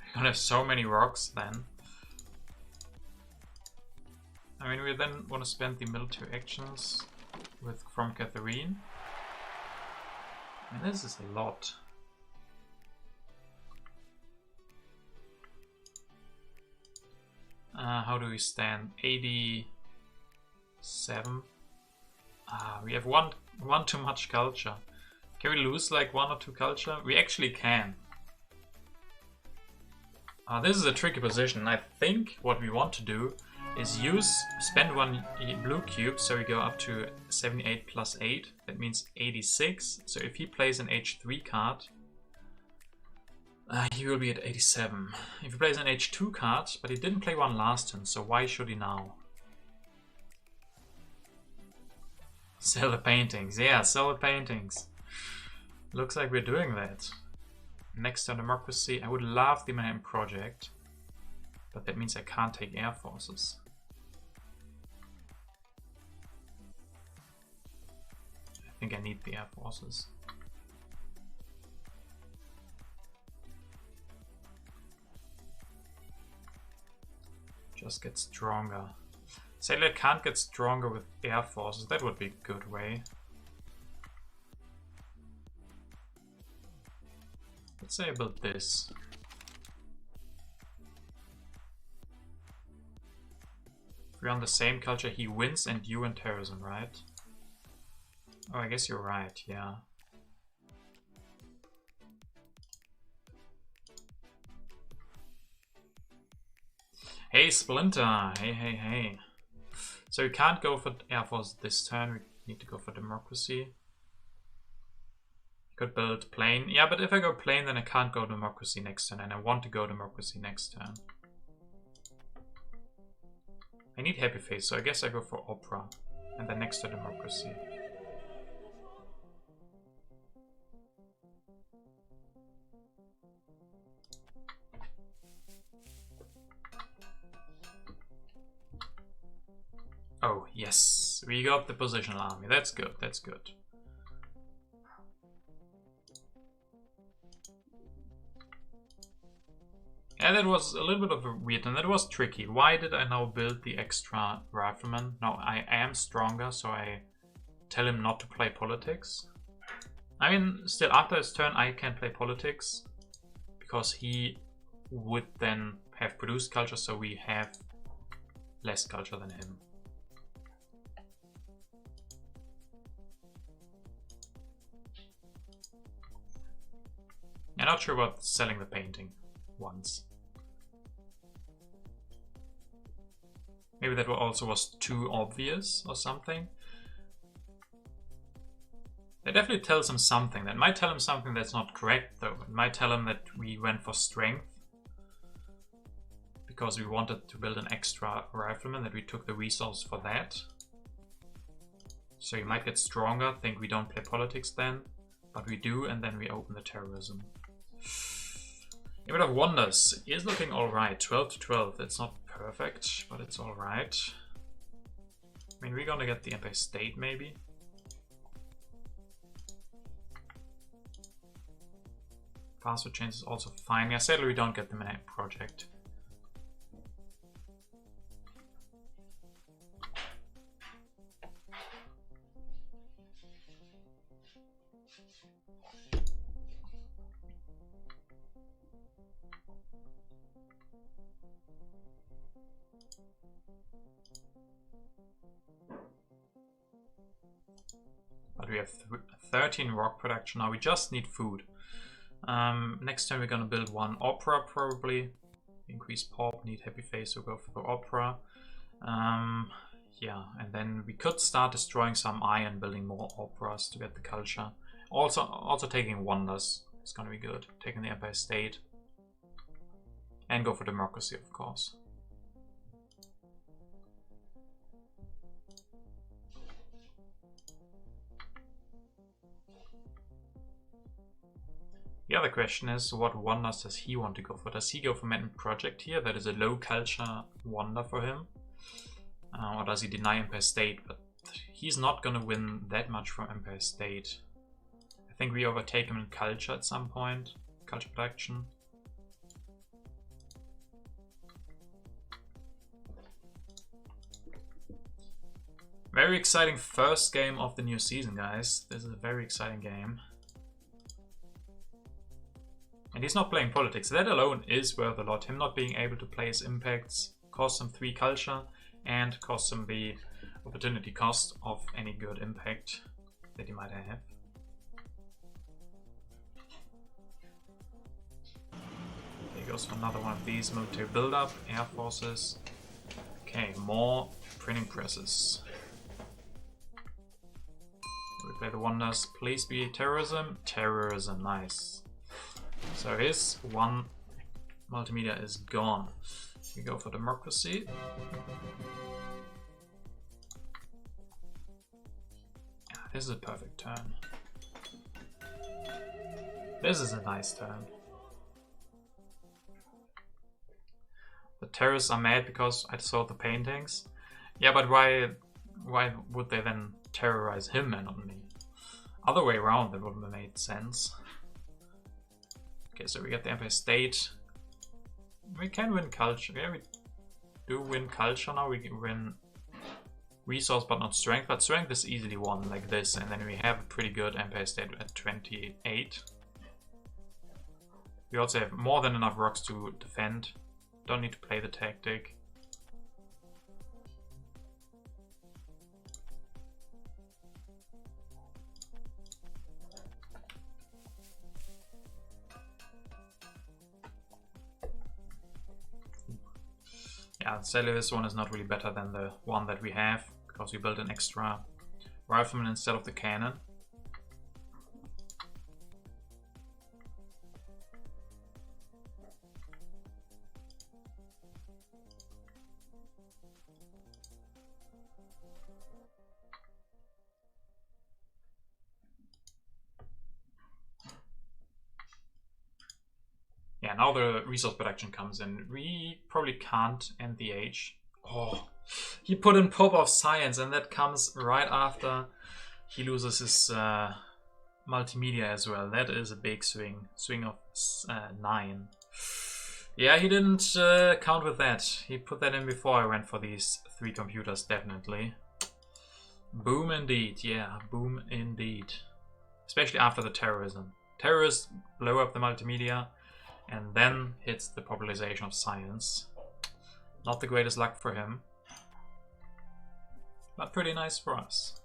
We're gonna have so many rocks then. I mean, we then want to spend the military actions from Catherine. I mean, this is a lot. How do we stand? 87. We have one too much culture. Can we lose like 1 or 2 culture? We actually can. This is a tricky position. I think what we want to do is spend 1 blue cube, so we go up to 78 plus 8. That means 86. So if he plays an H3 card, he will be at 87. If he plays an H2 card, but he didn't play one last turn, so why should he now? Sell the paintings. Yeah, sell the paintings. Looks like we're doing that. Next to democracy, I would love the Manhattan Project, but that means I can't take air forces. I think I need the air forces. Just get stronger. Sailor can't get stronger with air forces. That would be a good way. Let's say about this. If we're on the same culture, he wins and you in terrorism, right? Oh, I guess you're right, yeah. Hey, Splinter! Hey. So we can't go for Air Force this turn, we need to go for democracy. Could build plane. Yeah, but if I go plane, then I can't go democracy next turn, and I want to go democracy next turn. I need happy face, so I guess I go for opera, and then next to democracy. Oh, yes. We got the positional army. That's good, that's good. Yeah, that was a little bit of a weird, and that was tricky. Why did I now build the extra rifleman? No, I am stronger, so I tell him not to play politics. I mean, still, after his turn, I can play politics, because he would then have produced culture, so we have less culture than him. I'm not sure about selling the painting once. Maybe that also was too obvious or something. That definitely tells him something. That might tell him something that's not correct, though. It might tell him that we went for strength because we wanted to build an extra rifleman, that we took the resource for that. So you might get stronger, think we don't play politics then, but we do, and then we open the terrorism. Image of Wonders is looking alright. 12 to 12. That's not perfect, but it's alright. I mean, we're gonna get the Empire State maybe. Password change is also fine. Yeah, sadly we don't get the Manhattan Project. But we have 13 rock production now. We just need food. Next turn we're gonna build one opera probably. Increase pop, need happy face, so go for the opera. Yeah, and then we could start destroying some iron, building more operas to get the culture. Also taking wonders is gonna be good. Taking the Empire State. And go for democracy, of course. The other question is, what wonders does he want to go for? Does he go for Madden Project here? That is a low culture wonder for him. Or does he deny Empire State? But he's not gonna win that much from Empire State. I think we overtake him in culture at some point. Culture production. Very exciting first game of the new season, guys. This is a very exciting game. And he's not playing politics. That alone is worth a lot. Him not being able to play his impacts costs him 3 culture and costs him the opportunity cost of any good impact that he might have. He goes for another one of these. Military build-up, air forces. Okay, more printing presses. We play the wonders. Please be terrorism. Terrorism, nice. So his one multimedia is gone. We go for democracy. This is a perfect turn. This is a nice turn. The terrorists are mad because I saw the paintings. Yeah, but why would they then terrorize him and not me? Other way around, that would have made sense. Okay, so we get the Empire State. We can win culture. Yeah, we do win culture now. We can win resource but not strength. But strength is easily won like this. And then we have a pretty good Empire State at 28. We also have more than enough rocks to defend. Don't need to play the tactic. Yeah, sadly this one is not really better than the one that we have, because we built an extra rifleman instead of the cannon. Yeah, now the resource production comes in. We probably can't end the age. Oh, he put in Pope of Science, and that comes right after he loses his multimedia as well. That is a big swing. Swing of 9. Yeah, he didn't count with that. He put that in before I went for these 3 computers, definitely. Boom indeed, yeah, boom indeed. Especially after the terrorism. Terrorists blow up the multimedia and then hits the popularization of science. Not the greatest luck for him, but pretty nice for us.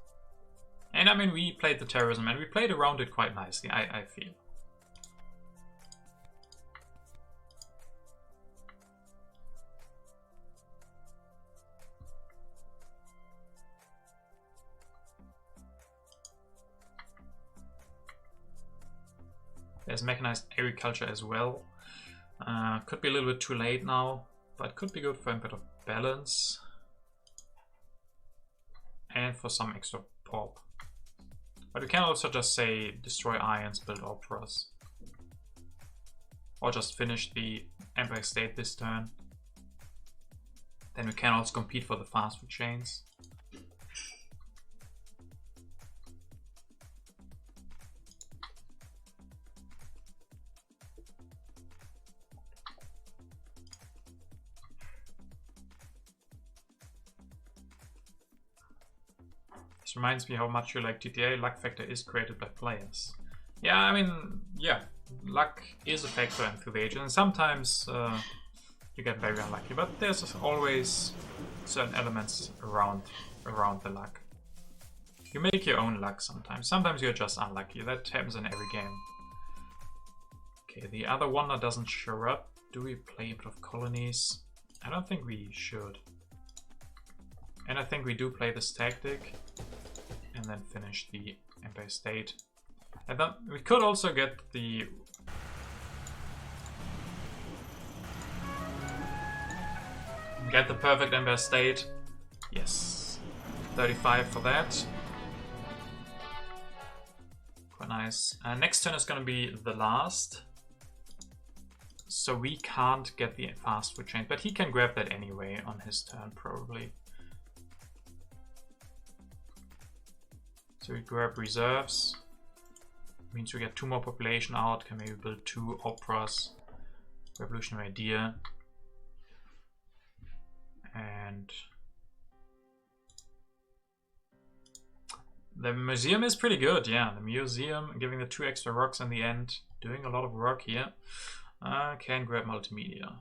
And I mean, we played the terrorism and we played around it quite nicely, I feel. There's mechanized agriculture as well. Could be a little bit too late now, but could be good for a bit of balance. And for some extra pop. But we can also just say destroy ions, build operas. Or just finish the Empire State this turn. Then we can also compete for the fast food chains. This reminds me how much you like TTA. Luck factor is created by players. Yeah, I mean, yeah, luck is a factor in the age, and sometimes you get very unlucky, but there's always certain elements around the luck. You make your own luck sometimes. Sometimes you're just unlucky. That happens in every game. Okay, the other wonder doesn't show up. Do we play a bit of colonies? I don't think we should. And I think we do play this tactic and then finish the Empire State. And then we could also get the perfect Empire State. Yes. 35 for that. Quite nice. Next turn is going to be the last. So we can't get the fast food chain, but he can grab that anyway on his turn, probably. So we grab reserves. Means we get 2 more population out. Can maybe build 2 operas. Revolutionary idea. And the museum is pretty good, yeah. The museum, giving the 2 extra rocks in the end. Doing a lot of work here. Can grab multimedia.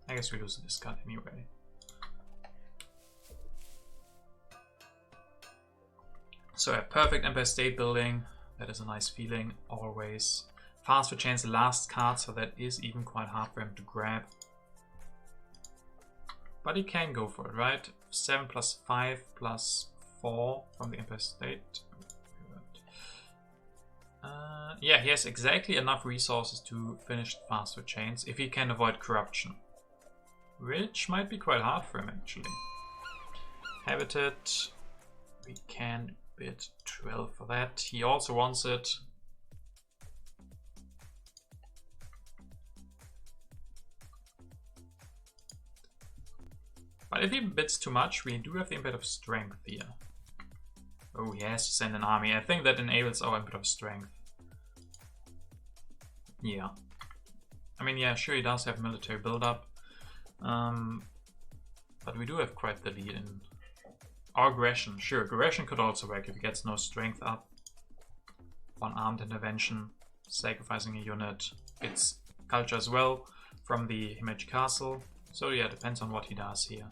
I guess we lose this card anyway. So a perfect Empire State building. That is a nice feeling, always. Fast for chance last card, so that is even quite hard for him to grab. But he can go for it, right? 7 plus 5 plus 4 from the Empire State. Yeah, he has exactly enough resources to finish the fast food chains if he can avoid corruption. Which might be quite hard for him, actually. Habited. We can bid 12 for that. He also wants it. But if he bids too much, we do have the Input of Strength here. Oh, he has to send an army. I think that enables our Input of Strength. Yeah. I mean, yeah, sure, he does have military build-up. But we do have quite the lead in our aggression. Sure, aggression could also work if he gets no strength up. 1 armed intervention, sacrificing a unit. It's culture as well from the Himeji Castle. So yeah, depends on what he does here.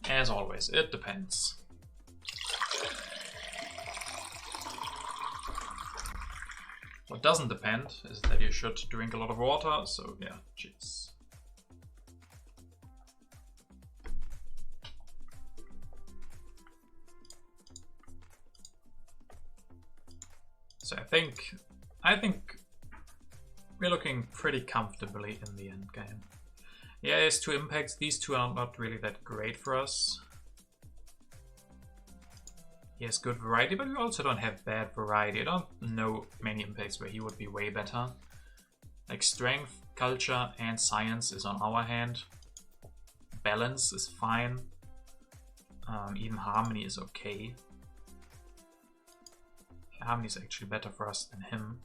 As always, it depends. What doesn't depend is that you should drink a lot of water, so yeah, jeez. So I think we're looking pretty comfortably in the end game. Yeah, there's 2 impacts. These 2 are not really that great for us. He has good variety, but we also don't have bad variety. I don't know many impacts where he would be way better. Like strength, culture, and science is on our hand. Balance is fine. Even harmony is okay. Harmony is actually better for us than him.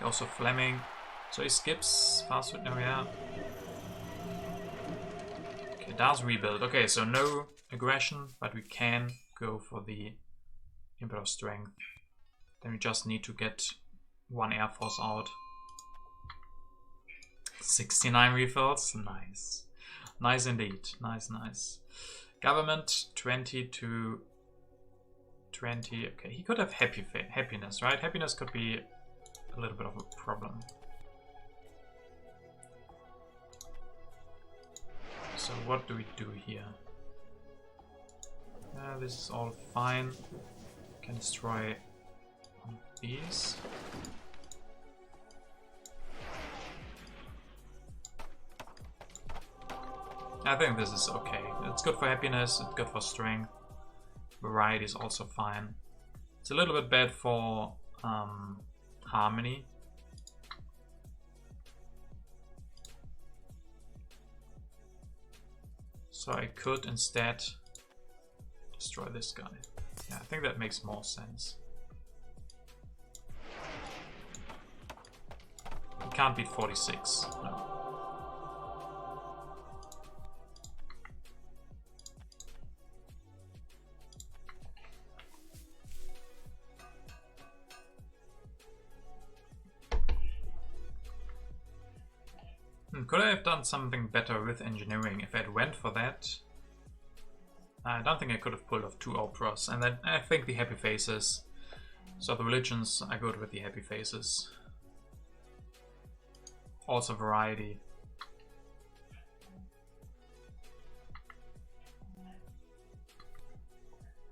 Also Fleming. So he skips fast food. No, yeah. Okay, does rebuild. Okay, so no aggression, but we can go for the Input of Strength. Then we just need to get 1 Air Force out. 69 refills. Nice. Nice indeed. Nice, nice. Government 20 to 20. Okay, he could have happiness, right? Happiness could be a little bit of a problem. So what do we do here? This is all fine. Can destroy one of these. I think this is okay. It's good for happiness, it's good for strength. Variety is also fine. It's a little bit bad for harmony. So I could instead destroy this guy. Yeah, I think that makes more sense. He can't beat 46. No. Could I have done something better with engineering if I had went for that? I don't think I could have pulled off 2 operas, and then I think the happy faces. So the religions are good with the happy faces. Also variety.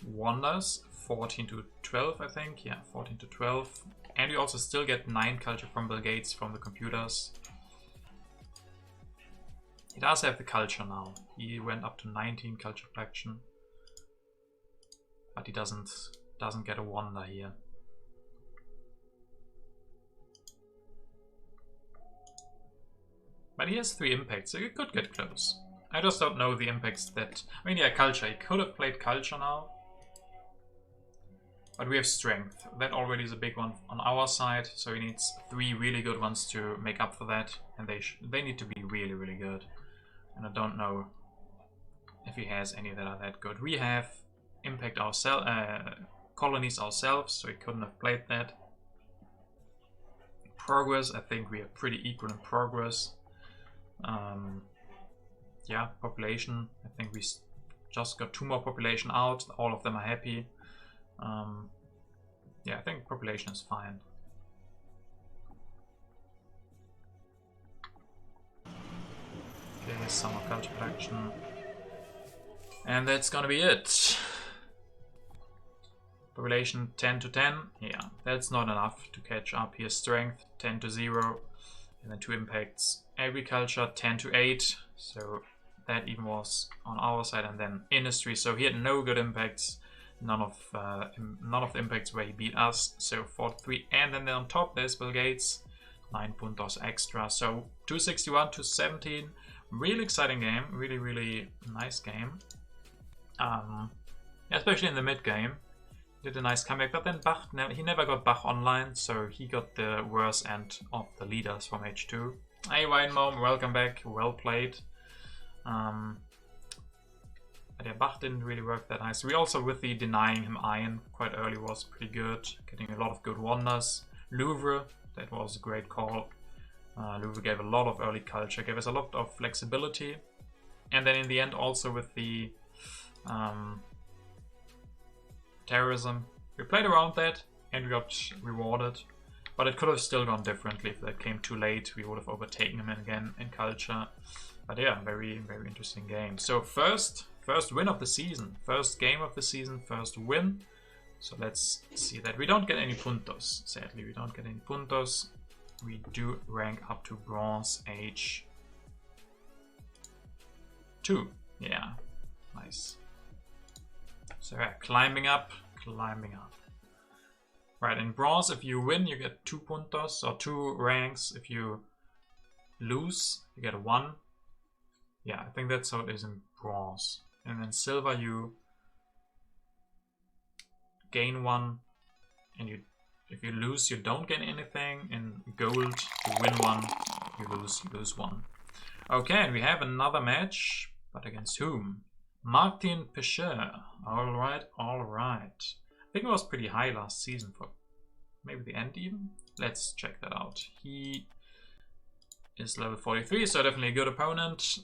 Wonders, 14 to 12 I think, yeah, 14 to 12. And we also still get 9 culture from Bill Gates from the computers. He does have the culture now. He went up to 19 culture collection. But he doesn't get a wonder here. But he has 3 impacts, so you could get close. I just don't know the impacts that... I mean, yeah, culture. He could have played culture now. But we have strength. That already is a big one on our side, so he needs 3 really good ones to make up for that. And they need to be really, really good. And I don't know if he has any that are that good. We have impact colonies ourselves, so he couldn't have played that. Progress, I think we are pretty equal in progress. Yeah, population, I think we just got 2 more population out. All of them are happy. Yeah, I think population is fine. Okay, summer culture collection. And that's gonna be it. Population 10 to 10. Yeah, that's not enough to catch up here. Strength 10 to 0. And then 2 impacts. Agriculture 10 to 8. So that even was on our side. And then industry. So he had no good impacts. None of the impacts where he beat us. So 4-3. And then on top there's Bill Gates. 9 puntos extra. So 261 to 17. Really exciting game. Really, really nice game. Especially in the mid game. Did a nice comeback, but then Bach, he never got Bach online, so he got the worst end of the leaders from H2. Hey Winemom, welcome back, well played. But yeah, Bach didn't really work that nice. We also, with the denying him iron quite early, was pretty good, getting a lot of good wonders. Louvre, that was a great call. Louvre gave a lot of early culture, gave us a lot of flexibility. And then in the end also with the terrorism. We played around that and we got rewarded, but it could have still gone differently. If that came too late, we would have overtaken him again in culture. But yeah, very, very interesting game. So first win of the season, first game of the season, first win. So let's see that. We don't get any puntos, sadly. We don't get any puntos. We do rank up to bronze age 2. Yeah, nice. So yeah, climbing up. Right, in bronze, if you win, you get 2 puntos, or 2 ranks. If you lose, you get 1. Yeah, I think that's how it is in bronze. And then silver, you gain 1, and if you lose, you don't gain anything. In gold, you win 1, you lose 1. Okay, and we have another match, but against whom? Martin Pescher. Alright. I think it was pretty high last season for maybe the end even. Let's check that out. He is level 43, so definitely a good opponent.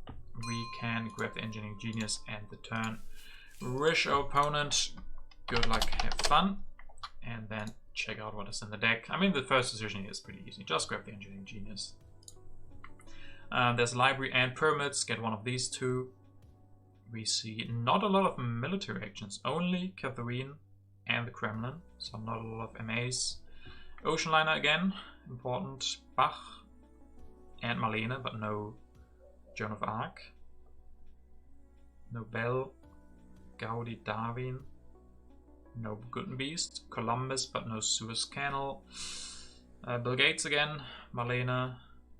We can grab the Engineering Genius and the turn. Rish our opponent. Good luck, have fun. And then check out what is in the deck. I mean, the first decision here is pretty easy. Just grab the Engineering Genius. There's library and pyramids. Get one of these 2. We see not a lot of military actions, only Catherine and the Kremlin, so not a lot of MAs. Ocean Liner again, important. Bach and Marlene, but no Joan of Arc. No Bell, Gaudi, Darwin. No Gutenbeest. Columbus, but no Suez Canal. Bill Gates again, Marlene,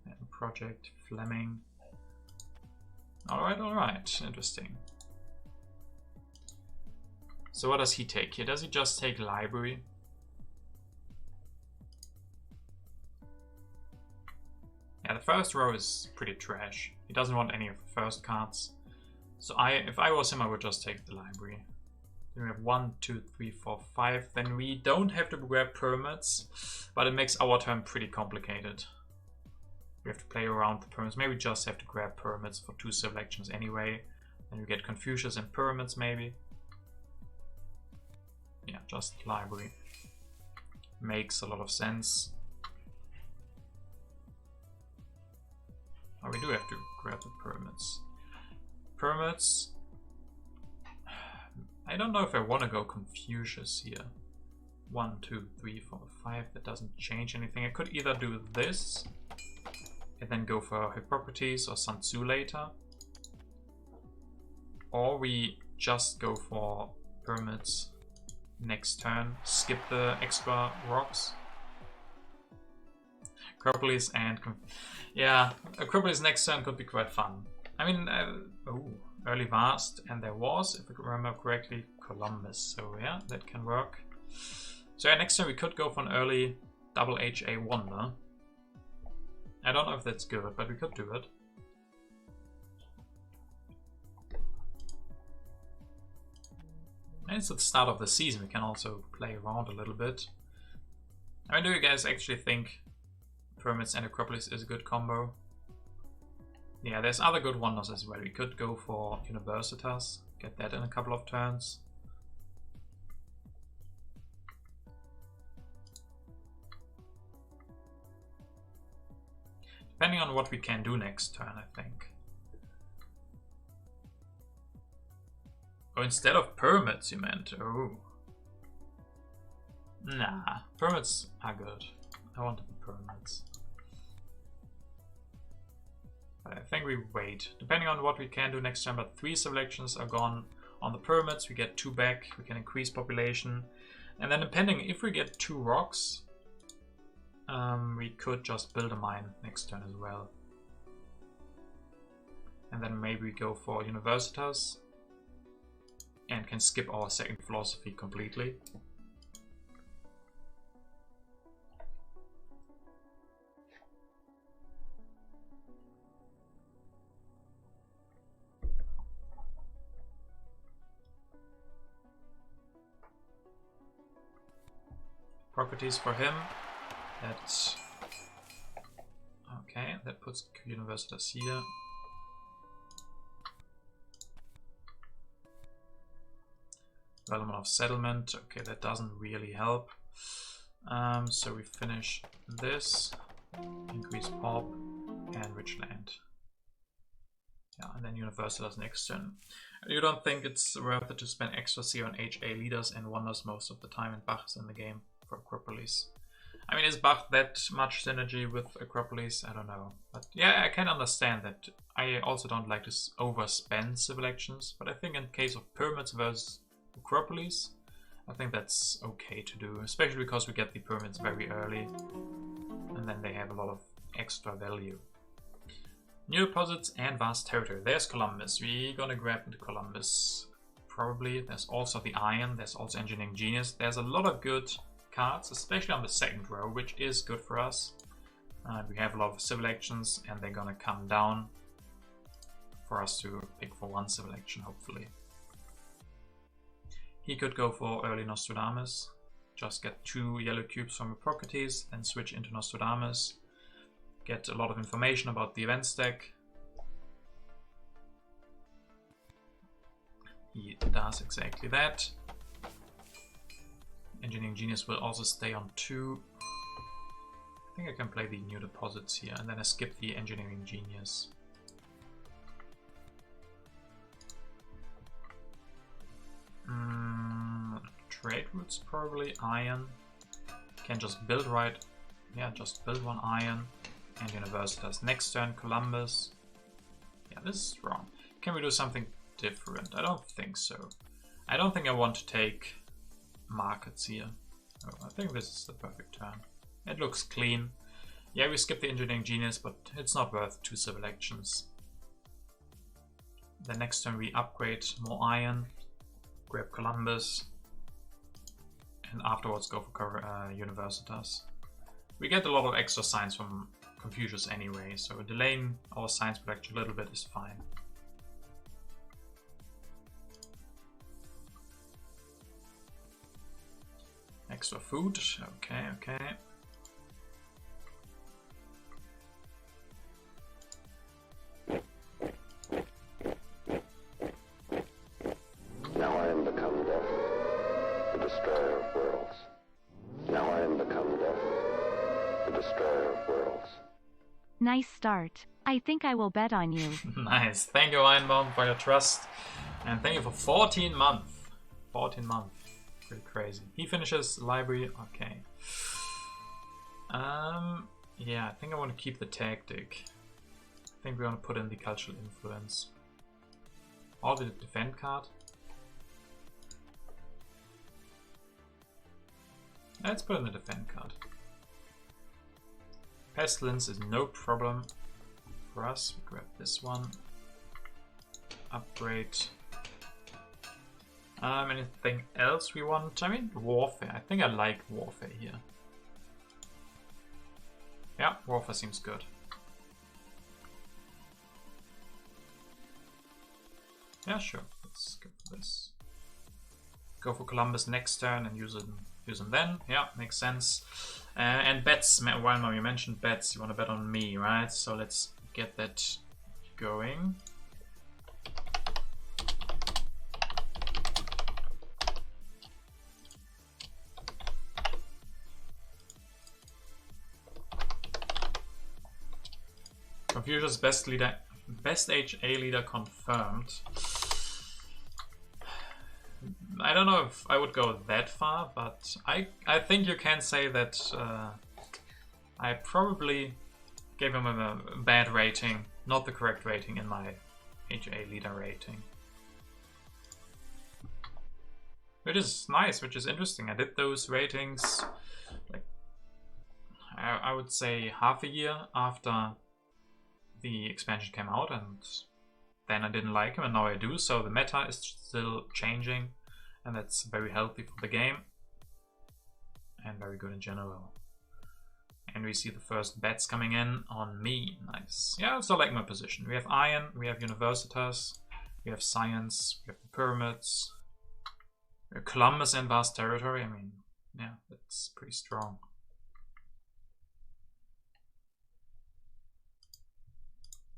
and Project Fleming. Alright, interesting. So what does he take here? Does he just take library? Yeah, the first row is pretty trash. He doesn't want any of the first cards. So if I was him, I would just take the library. Then we have 1, 2, 3, 4, 5. Then we don't have to grab pyramids, but it makes our turn pretty complicated. We have to play around the pyramids. Maybe just have to grab pyramids for 2 civil actions anyway. Then we get Confucius and pyramids maybe. Yeah, just library. Makes a lot of sense. Oh, we do have to grab the pyramids. Pyramids. I don't know if I want to go Confucius here. 1, 2, 3, 4, 5. That doesn't change anything. I could either do this and then go for Hippocrates or Sun Tzu later. Or we just go for pyramids next turn. Skip the extra rocks. Acropolis and... yeah, Acropolis next turn could be quite fun. I mean, early Vast, and there was, if I remember correctly, Columbus. So yeah, that can work. So yeah, next turn we could go for an early double HA Wonder. I don't know if that's good, but we could do it. And it's at the start of the season, we can also play around a little bit. I mean, do you guys actually think Pyramids and Acropolis is a good combo? Yeah, there's other good wonders as well. We could go for Universitas, get that in a couple of turns. Depending on what we can do next turn, I think. Oh, instead of pyramids, you meant? Oh. Nah, pyramids are good. I wanted the pyramids. But I think we wait. Depending on what we can do next turn, but 3 selections are gone on the pyramids. We get 2 back, we can increase population. And then depending if we get 2 rocks, we could just build a mine next turn as well. And then maybe we go for Universitas and can skip our second philosophy completely. Properties for him. That's okay. That puts Universitas here. Development of settlement. Okay, that doesn't really help. So we finish this. Increase pop and rich land. Yeah, and then Universitas next turn. You don't think it's worth it to spend extra C on HA leaders and wonders most of the time, and Bach is in the game for Acropolis. I mean, is Bach that much synergy with Acropolis? I don't know. But yeah, I can understand that. I also don't like to overspend civil actions, but I think in case of pyramids versus Acropolis, I think that's okay to do, especially because we get the pyramids very early, and then they have a lot of extra value. New deposits and vast territory. There's Columbus. We're gonna grab into Columbus, probably. There's also the Iron. There's also Engineering Genius. There's a lot of good cards, especially on the second row, which is good for us. We have a lot of civil actions, and they're gonna come down for us to pick for 1 civil action, hopefully. He could go for early Nostradamus, just get 2 yellow cubes from Hippocrates, then switch into Nostradamus, get a lot of information about the event stack. He does exactly that. Engineering Genius will also stay on 2. I think I can play the new deposits here, and then I skip the Engineering Genius. Trade routes probably, Iron. Can just build right. Yeah, just build 1 Iron. And Universitas. Next turn, Columbus. Yeah, this is wrong. Can we do something different? I don't think so. I don't think I want to take markets here. Oh, I think this is the perfect turn. It looks clean. Yeah, we skip the Engineering Genius, but it's not worth 2 civil actions. The next turn we upgrade more Iron, grab Columbus, and afterwards go for Universitas. We get a lot of extra science from Confucius anyway, so delaying our science production a little bit is fine. Extra food, okay. Nice start. I think I will bet on you. Nice. Thank you, Ironbound, for your trust. And thank you for 14 months. 14 months. Pretty crazy. He finishes library. Okay. Yeah, I think I want to keep the tactic. I think we want to put in the cultural influence. Or the defend card. Let's put in the defend card. Pestilence is no problem for us. We grab this one. Upgrade. Anything else we want? I mean, warfare. I think I like warfare here. Yeah, warfare seems good. Yeah, sure. Let's go for this. Go for Columbus next turn and use them then. Yeah, makes sense. And bets. While you mentioned bets, you want to bet on me, right? So let's get that going. Confucius best leader, best HA leader confirmed. I don't know if I would go that far, but I think you can say that I probably gave him a bad rating, not the correct rating in my HA leader rating. Which is nice, which is interesting. I did those ratings like I would say half a year after the expansion came out, and then I didn't like him and now I do, so the meta is still changing and that's very healthy for the game and very good in general. And we see the first bets coming in on me. Nice. Yeah, I also like my position. We have Iron, we have Universitas, we have Science, we have the Pyramids, we have Columbus and Vast Territory. I mean, yeah, that's pretty strong.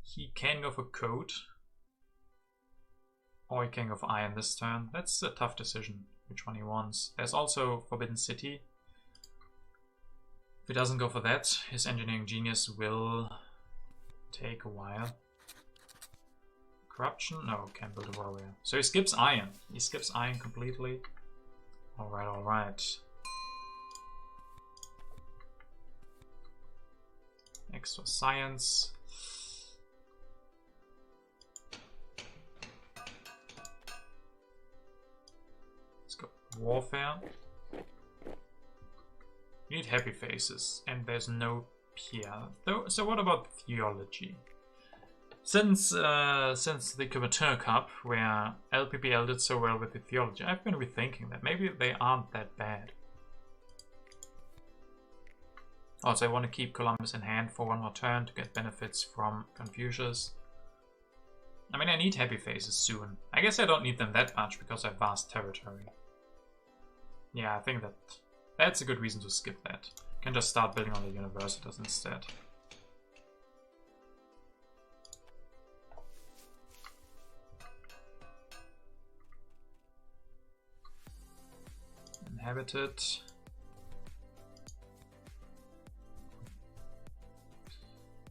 He can go for Code. Or he can go for Iron this turn. That's a tough decision, which one he wants. There's also Forbidden City. If he doesn't go for that, his Engineering Genius will take a while. Corruption? No, can't build a warrior. So he skips Iron. He skips Iron completely. Alright, alright. Extra Science. Warfare. You need happy faces, and there's no Pierre. So what about theology? Since the Couverture Cup, where LPPL did so well with the theology, I've been rethinking that maybe they aren't that bad. Also, I want to keep Columbus in hand for one more turn to get benefits from Confucius. I mean, I need happy faces soon. I guess I don't need them that much because I have Vast Territory. Yeah, I think that's a good reason to skip that. You can just start building on the Universitas instead. Inhabited.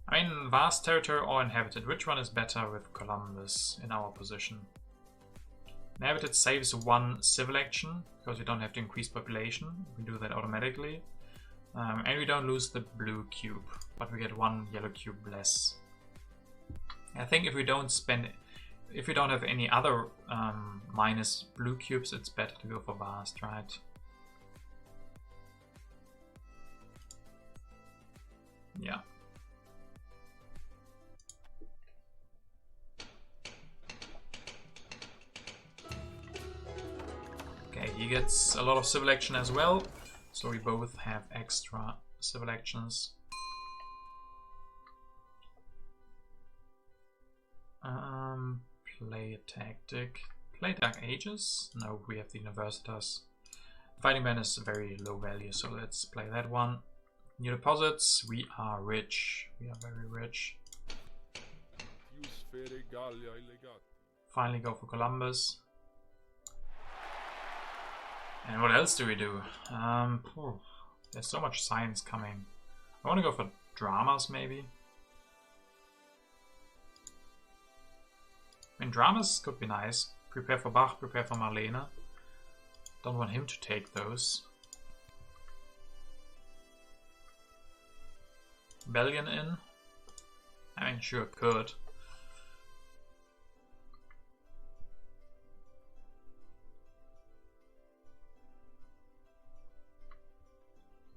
I mean, Vast Territory or Inhabited. Which one is better with Columbus in our position? Inhabited saves one civil action, because we don't have to increase population. We do that automatically. And we don't lose the blue cube, but we get one yellow cube less. I think if we don't have any other minus blue cubes, it's better to go for Vast, right? Yeah. Okay, he gets a lot of civil action as well, so we both have extra civil actions. Play a tactic. Play Dark Ages? No, we have the Universitas. Fighting Ban is very low value, so let's play that one. New deposits, we are rich. We are very rich. Finally go for Columbus. And what else do we do? There's so much science coming. I want to go for dramas, maybe. mean, dramas could be nice. Prepare for Bach, prepare for Marlene. Don't want him to take those. Rebellion in. I mean, sure, could.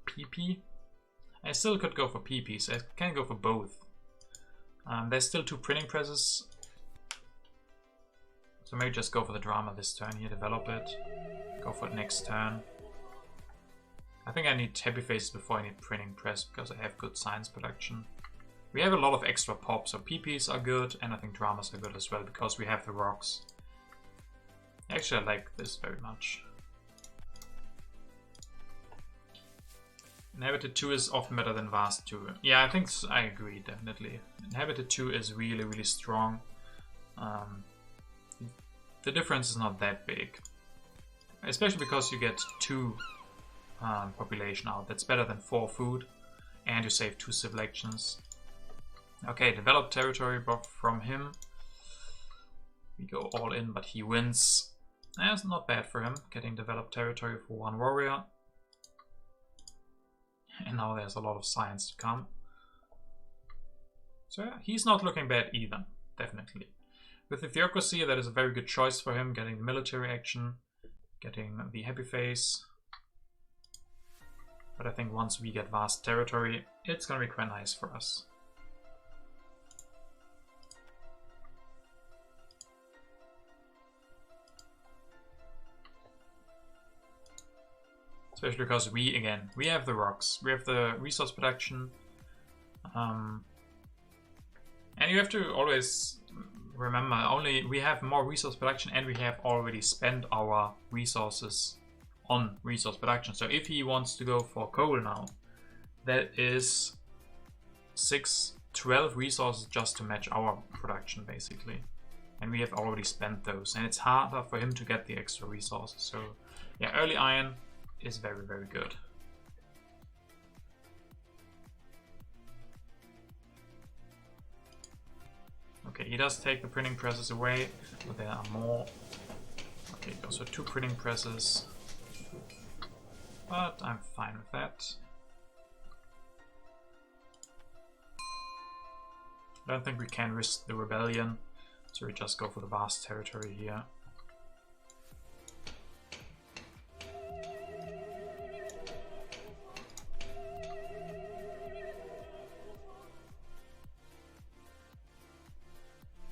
PP. I still could go for PPs. I can go for both. There's still 2 printing presses. So maybe just go for the drama this turn here, develop it. Go for it next turn. I think I need happy faces before I need printing press because I have good science production. We have a lot of extra pop, so PPs are good, and I think dramas are good as well because we have the rocks. Actually, I like this very much. Inhabited 2 is often better than Vast 2. Yeah, I think I agree, definitely. Inhabited 2 is really, really strong. The difference is not that big. Especially because you get 2 population out. That's better than 4 food. And you save 2 civil actions. Okay, develop territory from him. We go all in, but he wins. That's not bad for him, getting developed territory for 1 warrior. And now there's a lot of science to come. So yeah, he's not looking bad either, definitely. With the theocracy, that is a very good choice for him, getting the military action, getting the happy face. But I think once we get vast territory, it's gonna be quite nice for us. Especially because we have the rocks, we have the resource production. And you have to always remember, we have more resource production and we have already spent our resources on resource production. So if he wants to go for coal now, that is 12 resources just to match our production basically. And we have already spent those, and it's harder for him to get the extra resources. So yeah, early iron is very, very good. Okay, he does take the printing presses away, but there are more. Okay, so 2 printing presses. But I'm fine with that. I don't think we can risk the rebellion, so we just go for the vast territory here.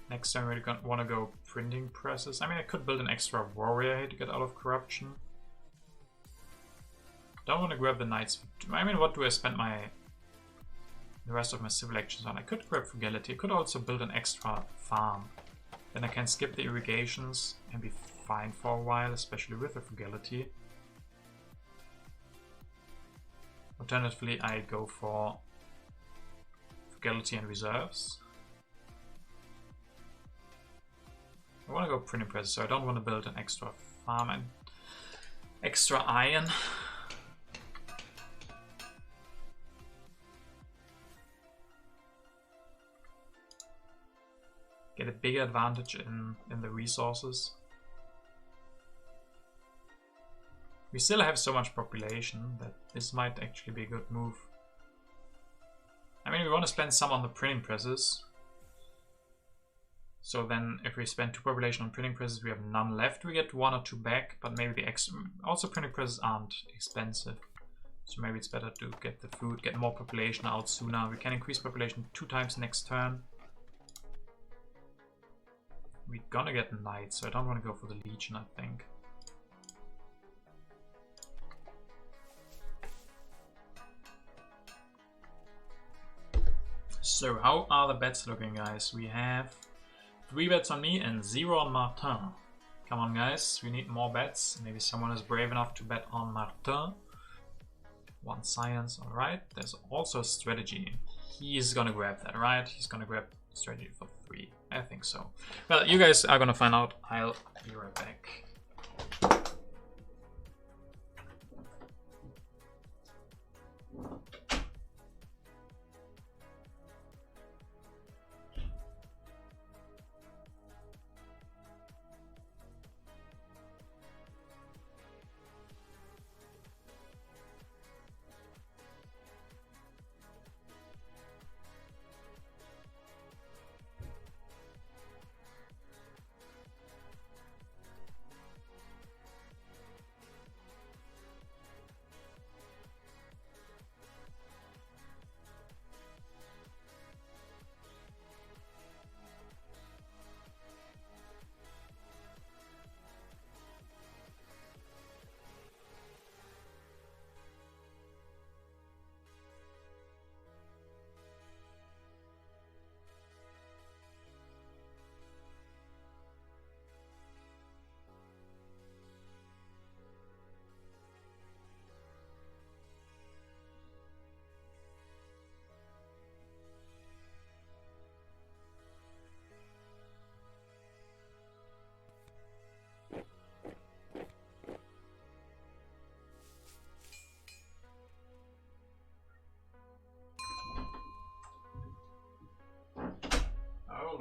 Next time we're gonna want to go printing presses. I mean, I could build an extra warrior here to get out of corruption. Don't want to grab the knights. I mean, what do I spend the rest of my civil actions on? I could grab frugality. I could also build an extra farm. Then I can skip the irrigations and be fine for a while, especially with the frugality. Alternatively, I go for frugality and reserves. I want to go printing presses, so I don't want to build an extra farm and extra iron. Get a bigger advantage in the resources. We still have so much population that this might actually be a good move. I mean, we want to spend some on the printing presses. So then if we spend 2 population on printing presses, we have none left. We get 1 or 2 back, but maybe the extra... Also printing presses aren't expensive. So maybe it's better to get the food, get more population out sooner. We can increase population 2 times next turn. We're gonna get knights, so I don't want to go for the legion, I think. So how are the bets looking, guys? We have 3 bets on me and 0 on Martin. Come on, guys, we need more bets. Maybe someone is brave enough to bet on Martin. 1 science, alright. There's also strategy. He's gonna grab that, right? He's gonna grab strategy for 3. I think so. Well, you guys are gonna find out. I'll be right back.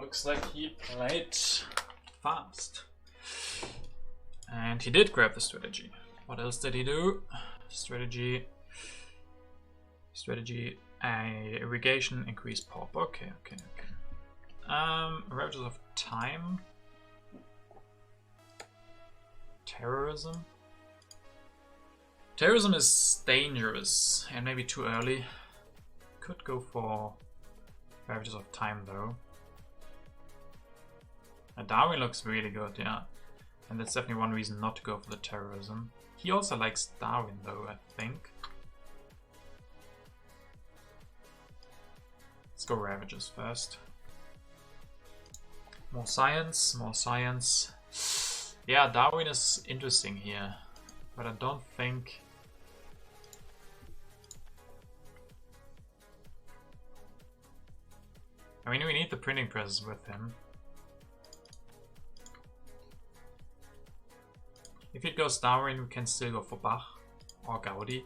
Looks like he played fast. And he did grab the strategy. What else did he do? Strategy, irrigation, increase pop. Okay. Ravages of time. Terrorism. Terrorism is dangerous and maybe too early. Could go for Ravages of time though. Darwin looks really good, yeah. And that's definitely one reason not to go for the terrorism. He also likes Darwin though, I think. Let's go Ravages first. More science, more science. Yeah, Darwin is interesting here. But I don't think... I mean, we need the printing presses with him. If it goes Darwin, we can still go for Bach or Gaudi.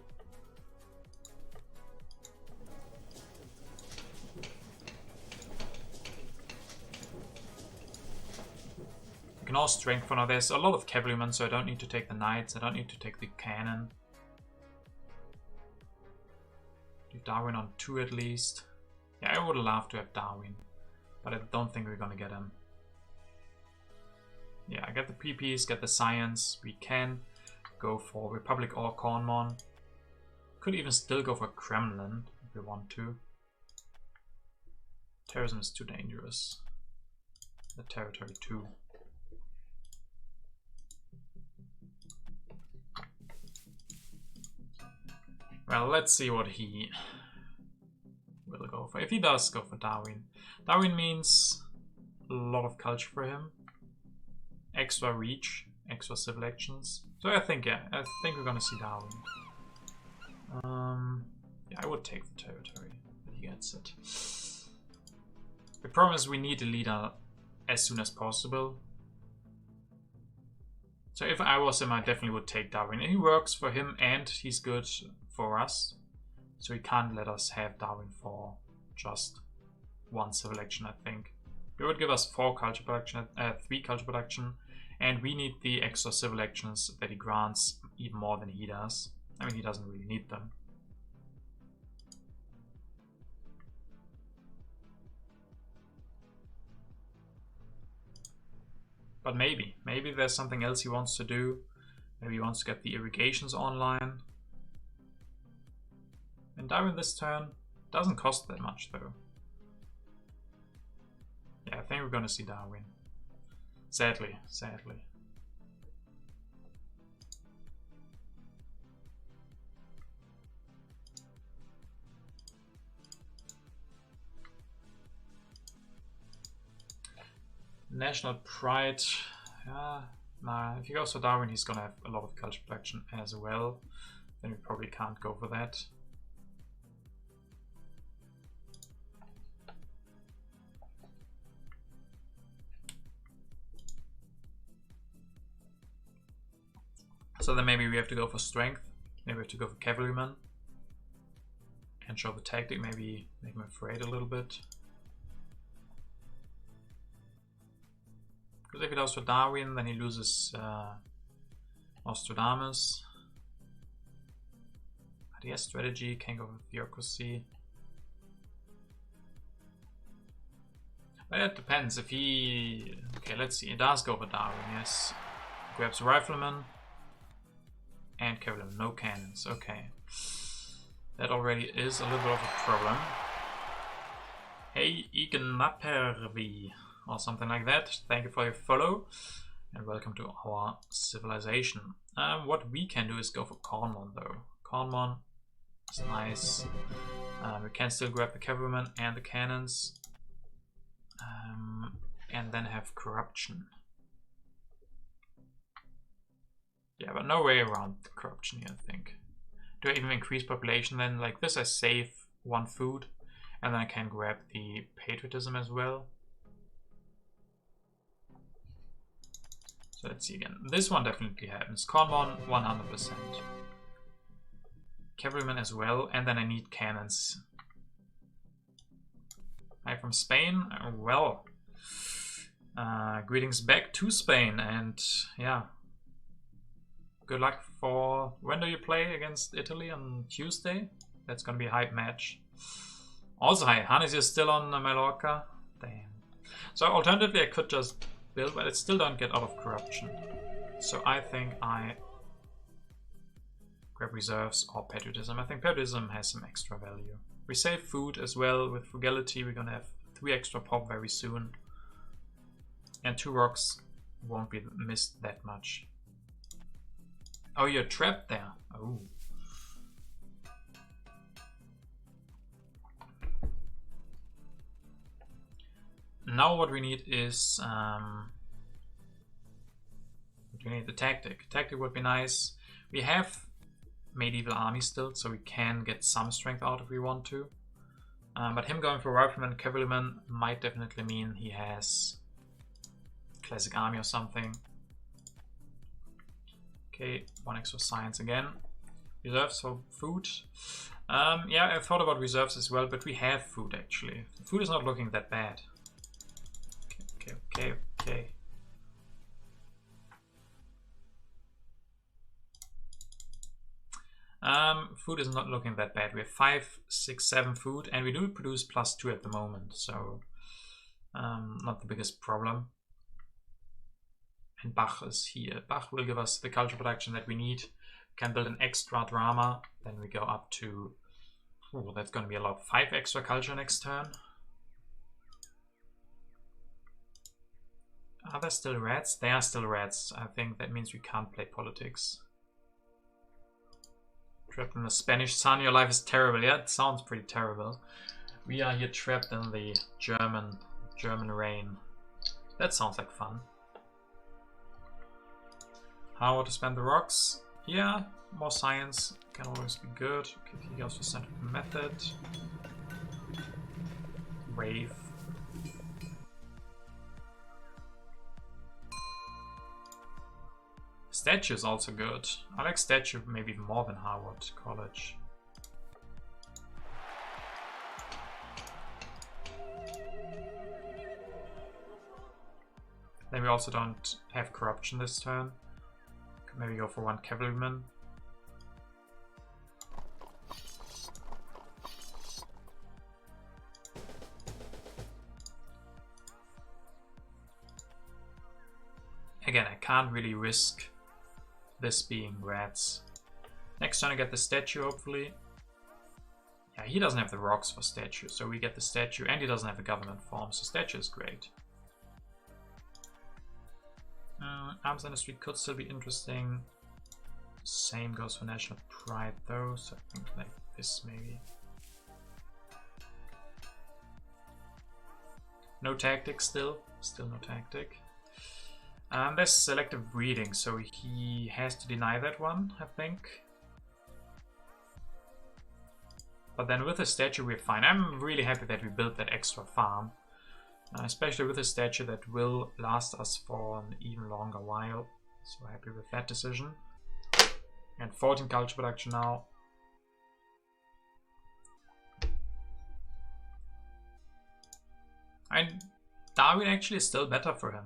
We can all strength for now. There's a lot of cavalrymen, so I don't need to take the knights. I don't need to take the cannon. Leave Darwin on 2 at least. Yeah, I would love to have Darwin, but I don't think we're gonna get him. Yeah, I get the PPs, get the science. We can go for Republic or Cornmon. Could even still go for Kremlin if we want to. Terrorism is too dangerous. The territory too. Well, let's see what he will go for. If he does go for Darwin. Darwin means a lot of culture for him. Extra reach, extra civil actions. So I think, yeah, I think we're gonna see Darwin. Yeah, I would take the territory if he gets it. The problem is we need a leader as soon as possible. So if I was him, I definitely would take Darwin. And he works for him and he's good for us. So he can't let us have Darwin for just 1 civil action, I think. It would give us 4 culture production, 3 culture production, and we need the extra civil actions that he grants even more than he does. I mean, he doesn't really need them. But maybe there's something else he wants to do. Maybe he wants to get the irrigations online. And Darwin this turn doesn't cost that much though. Yeah, I think we're gonna see Darwin. Sadly. National pride. Nah, if he goes for Darwin, he's gonna have a lot of culture production as well. Then we probably can't go for that. So then maybe we have to go for strength. Maybe we have to go for cavalrymen. And show the tactic, maybe make him afraid a little bit. Because if he goes for Darwin, then he loses Nostradamus. But he has strategy, can go with theocracy. But it depends if he... Okay, let's see. He does go for Darwin, yes. Grabs rifleman. And cavalryman, no cannons. Okay. That already is a little bit of a problem. Hey, Ignapervi, or something like that. Thank you for your follow. And welcome to our civilization. What we can do is go for Cornmon though. Cornmon is nice. We can still grab the cavalrymen and the cannons. And then have corruption. Yeah, but no way around the corruption here, I think. Do I even increase population then? Like this, I save 1 food, and then I can grab the patriotism as well. So let's see again. This one definitely happens. Cornmon, 100%. Cavalrymen as well, and then I need cannons. I'm from Spain. Well, Greetings back to Spain, and yeah, good luck for... When do you play against Italy? On Tuesday? That's gonna be a hype match. Also, hi, Hannes is still on Mallorca. Damn. So alternatively, I could just build, but it still don't get out of corruption. So I think I grab reserves or patriotism. I think patriotism has some extra value. We save food as well. With frugality, we're gonna have 3 extra pop very soon. And 2 rocks won't be missed that much. Oh, you're trapped there. Oh. Now what we need is... we need the tactic. Tactic would be nice. We have medieval army still, so we can get some strength out if we want to. But him going for rifleman, cavalryman might definitely mean he has classic army or something. Okay, 1 extra science again. Reserves for food. Yeah, I thought about reserves as well, but we have food actually. Food is not looking that bad. Okay. Food is not looking that bad. We have 5, 6, 7 food, and we do produce +2 at the moment, so not the biggest problem. And Bach is here. Bach will give us the culture production that we need. We can build an extra drama, then we go up to... Oh, that's going to be a lot. 5 extra culture next turn. Are there still rats? They are still rats. I think that means we can't play politics. Trapped in the Spanish sun, your life is terrible. Yeah, it sounds pretty terrible. We are here trapped in the German rain. That sounds like fun. How to spend the rocks? Yeah, more science can always be good. Okay, he goes for scientific method. Wave. Statue is also good. I like statue maybe more than Harvard College. Then we also don't have corruption this turn. Could maybe go for 1 cavalryman. Again, I can't really risk this being rats. Next turn I get the statue, hopefully. Yeah, he doesn't have the rocks for statue, so we get the statue, and he doesn't have a government form, so statue is great. Arms industry could still be interesting. Same goes for national pride though, so I think like this maybe. No tactic still no tactic. There's selective breeding, so he has to deny that one, I think. But then with the statue we're fine. I'm really happy that we built that extra farm. Especially with a statue that will last us for an even longer while. So happy with that decision. And 14 culture production now. And Darwin actually is still better for him.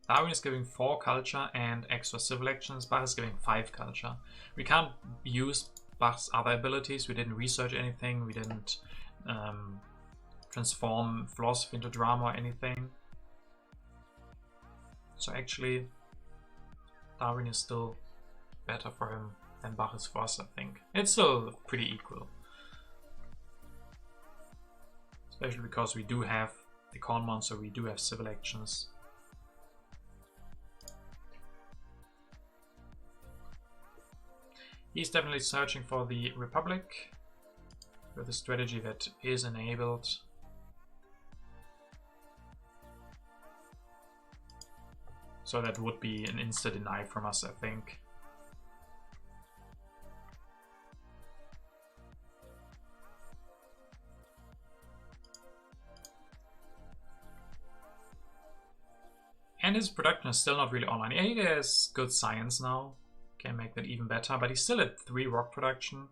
Darwin is giving 4 culture and extra civil actions. Bach is giving 5 culture. We can't use Bach's other abilities. We didn't research anything. We didn't transform philosophy into drama or anything. So actually, Darwin is still better for him than Bach is for us, I think. It's still pretty equal. Especially because we do have the corn monster, we do have civil actions. He's definitely searching for the Republic with a strategy that is enabled. So that would be an insta-deny from us, I think. And his production is still not really online. Yeah, he has good science now. Can make that even better, but he's still at 3 rock production.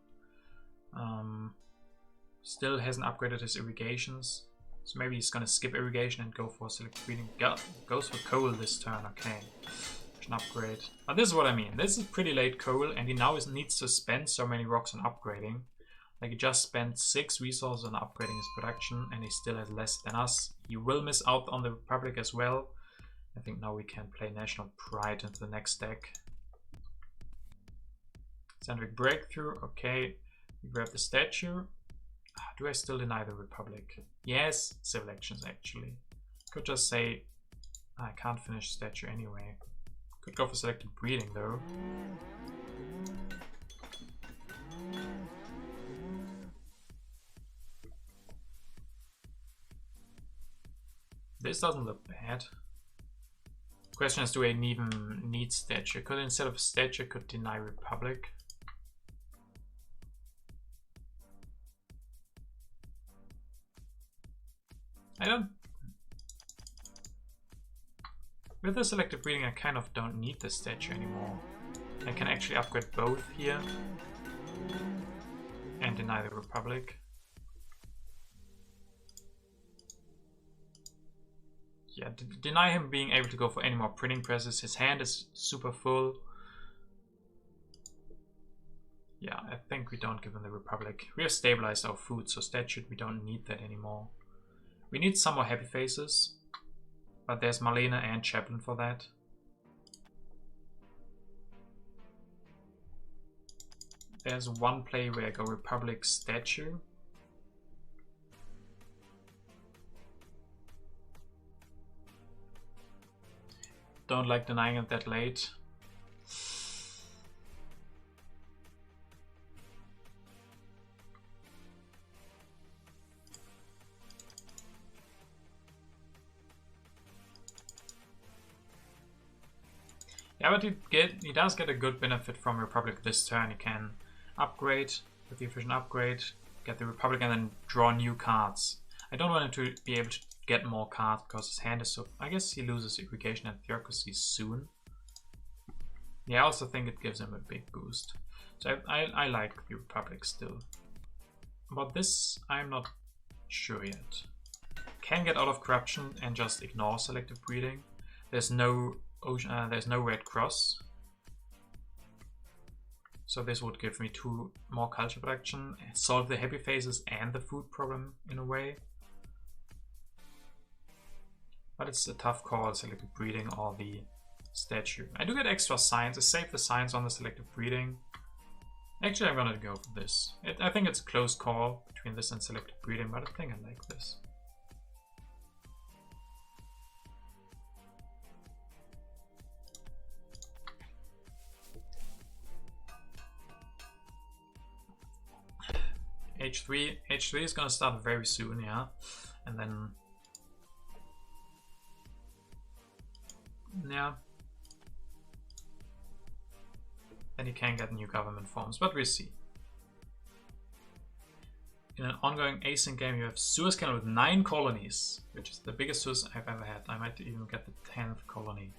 Still hasn't upgraded his irrigations. So maybe he's gonna skip irrigation and go for selective breeding. Goes for coal this turn, okay. An upgrade. But this is what I mean. This is pretty late coal, and he now needs to spend so many rocks on upgrading. Like, he just spent 6 resources on upgrading his production, and he still has less than us. He will miss out on the Republic as well. I think now we can play National Pride into the next deck. Centric Breakthrough, okay. We grab the statue. Do I still deny the Republic? Yes, civil actions actually. Could just say, I can't finish statue anyway. Could go for selective breeding though. This doesn't look bad. Question is, do I even need statue? Could instead of statue, could deny Republic. I don't. With the selective breeding, I kind of don't need the statue anymore. I can actually upgrade both here and deny the Republic. Yeah, deny him being able to go for any more printing presses. His hand is super full. Yeah, I think we don't give him the Republic. We have stabilized our food, so statue, we don't need that anymore. We need some more happy faces. But there's Marlena and Chaplin for that. There's one play where I go Republic statue. Don't like denying it that late. Yeah, but he does get a good benefit from Republic this turn. He can upgrade with the efficient upgrade, get the Republic, and then draw new cards. I don't want him to be able to get more cards because his hand is so... I guess he loses irrigation and theocracy soon. Yeah, I also think it gives him a big boost. So I like the Republic still. But this, I'm not sure yet. Can get out of corruption and just ignore selective breeding. There's no red cross. So this would give me 2 more culture production, solve the happy phases and the food problem in a way. But it's a tough call, selective breeding or the statue. I do get extra science. I save the science on the selective breeding. Actually, I'm gonna go for this. I think it's a close call between this and selective breeding, but I think I like this. H3 is gonna start very soon, yeah, and then yeah, then you can get new government forms, but we'll see. In an ongoing async game, you have Suez Canal with 9 colonies, which is the biggest Suez I've ever had. I might even get the 10th colony.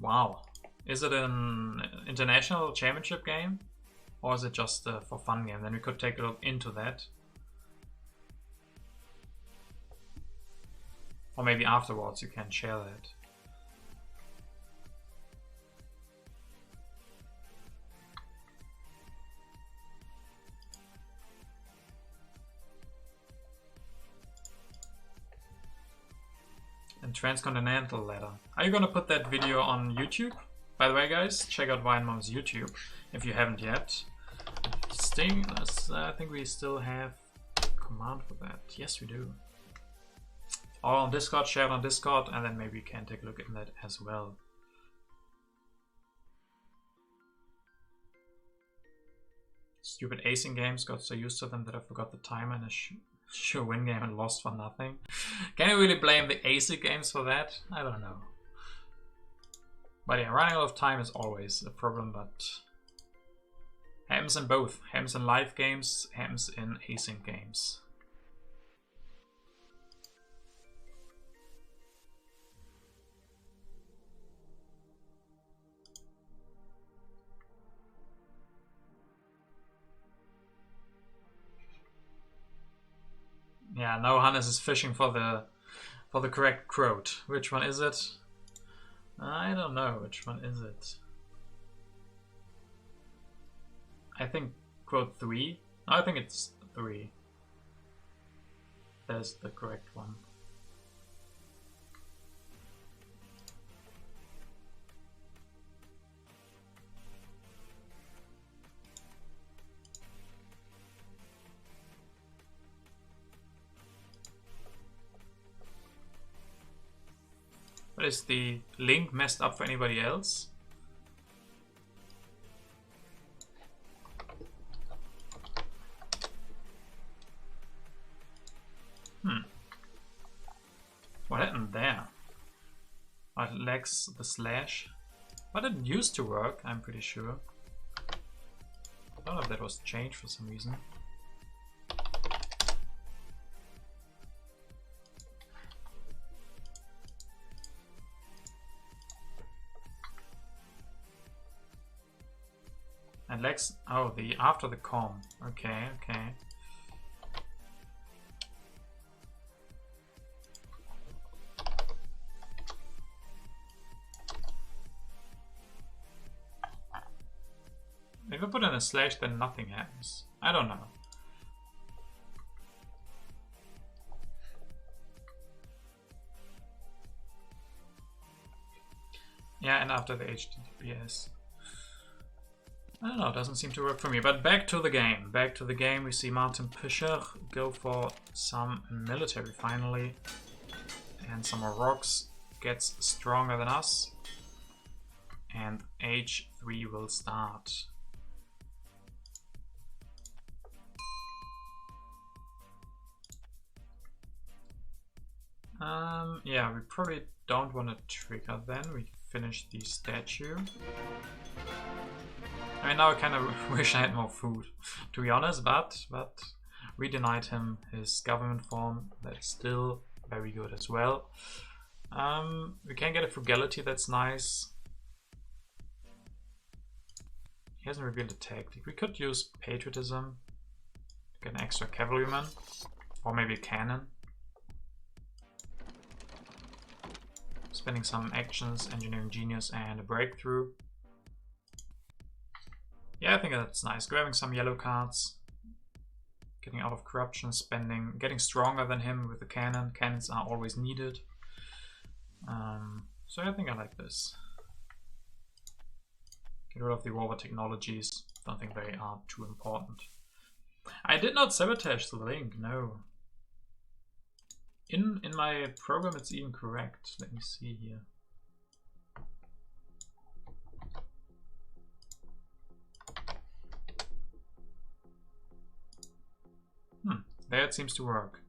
Wow. Is it an international championship game? Or is it just a for fun game? Then we could take a look into that. Or maybe afterwards you can share that. And transcontinental ladder. Are you gonna put that video on YouTube? By the way, guys, check out Wine-Mom's YouTube if you haven't yet. Sting, I think we still have command for that. Yes, we do. Or on Discord, share it on Discord, and then maybe we can take a look at that as well. Stupid acing games, got so used to them that I forgot the timer in a sure win game and lost for nothing. Can you really blame the acing games for that? I don't know. But yeah, running out of time is always a problem, but happens in both. Happens in live games, happens in async games. Yeah, now Hannes is fishing for the correct quote. Which one is it? I don't know. Which one is it? I think quote 3. No, I think it's 3. That's the correct one. But is the link messed up for anybody else? What happened there? What lacks the slash? But it used to work, I'm pretty sure. I don't know if that was changed for some reason. And Lex, oh, the after the com. Okay, okay. If I put in a slash, then nothing happens. I don't know. Yeah, and after the HTTPS. I don't know, it doesn't seem to work for me. But back to the game. Back to the game, we see Martin Pischer go for some military finally. And some more rocks. Gets stronger than us. And H3 will start. Yeah, we probably don't want to trigger then. We finish the statue. I mean, now I kind of wish I had more food, to be honest, but we denied him his government form. That's still very good as well. We can get a frugality, that's nice. He hasn't revealed a tactic. We could use patriotism to get an extra cavalryman, or maybe a cannon. Spending some actions, engineering genius, and a breakthrough. Yeah, I think that's nice. Grabbing some yellow cards, getting out of corruption, spending, getting stronger than him with the cannon. Cannons are always needed. So I think I like this. Get rid of the war technologies. Don't think they are too important. I did not sabotage the link, no. In my program it's even correct. Let me see here. There it seems to work.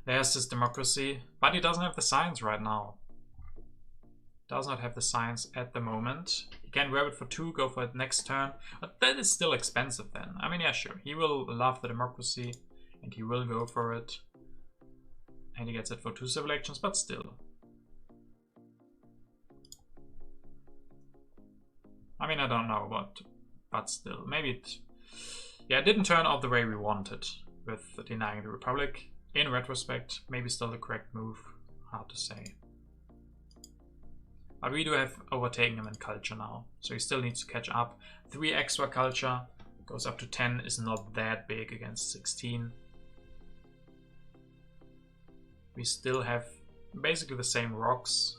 There's this democracy, but he doesn't have the science right now. Does not have the science at the moment. He can grab it for 2, go for it next turn, but that is still expensive then. I mean, yeah, sure, he will love the democracy and he will go for it. And he gets it for 2 civil actions, but still. I mean, I don't know what, but still, maybe it... Yeah, it didn't turn out the way we wanted with denying the Republic. In retrospect, maybe still the correct move. Hard to say. But we do have overtaken him in culture now, so he still needs to catch up. 3 extra culture, goes up to 10, is not that big against 16. We still have basically the same rocks.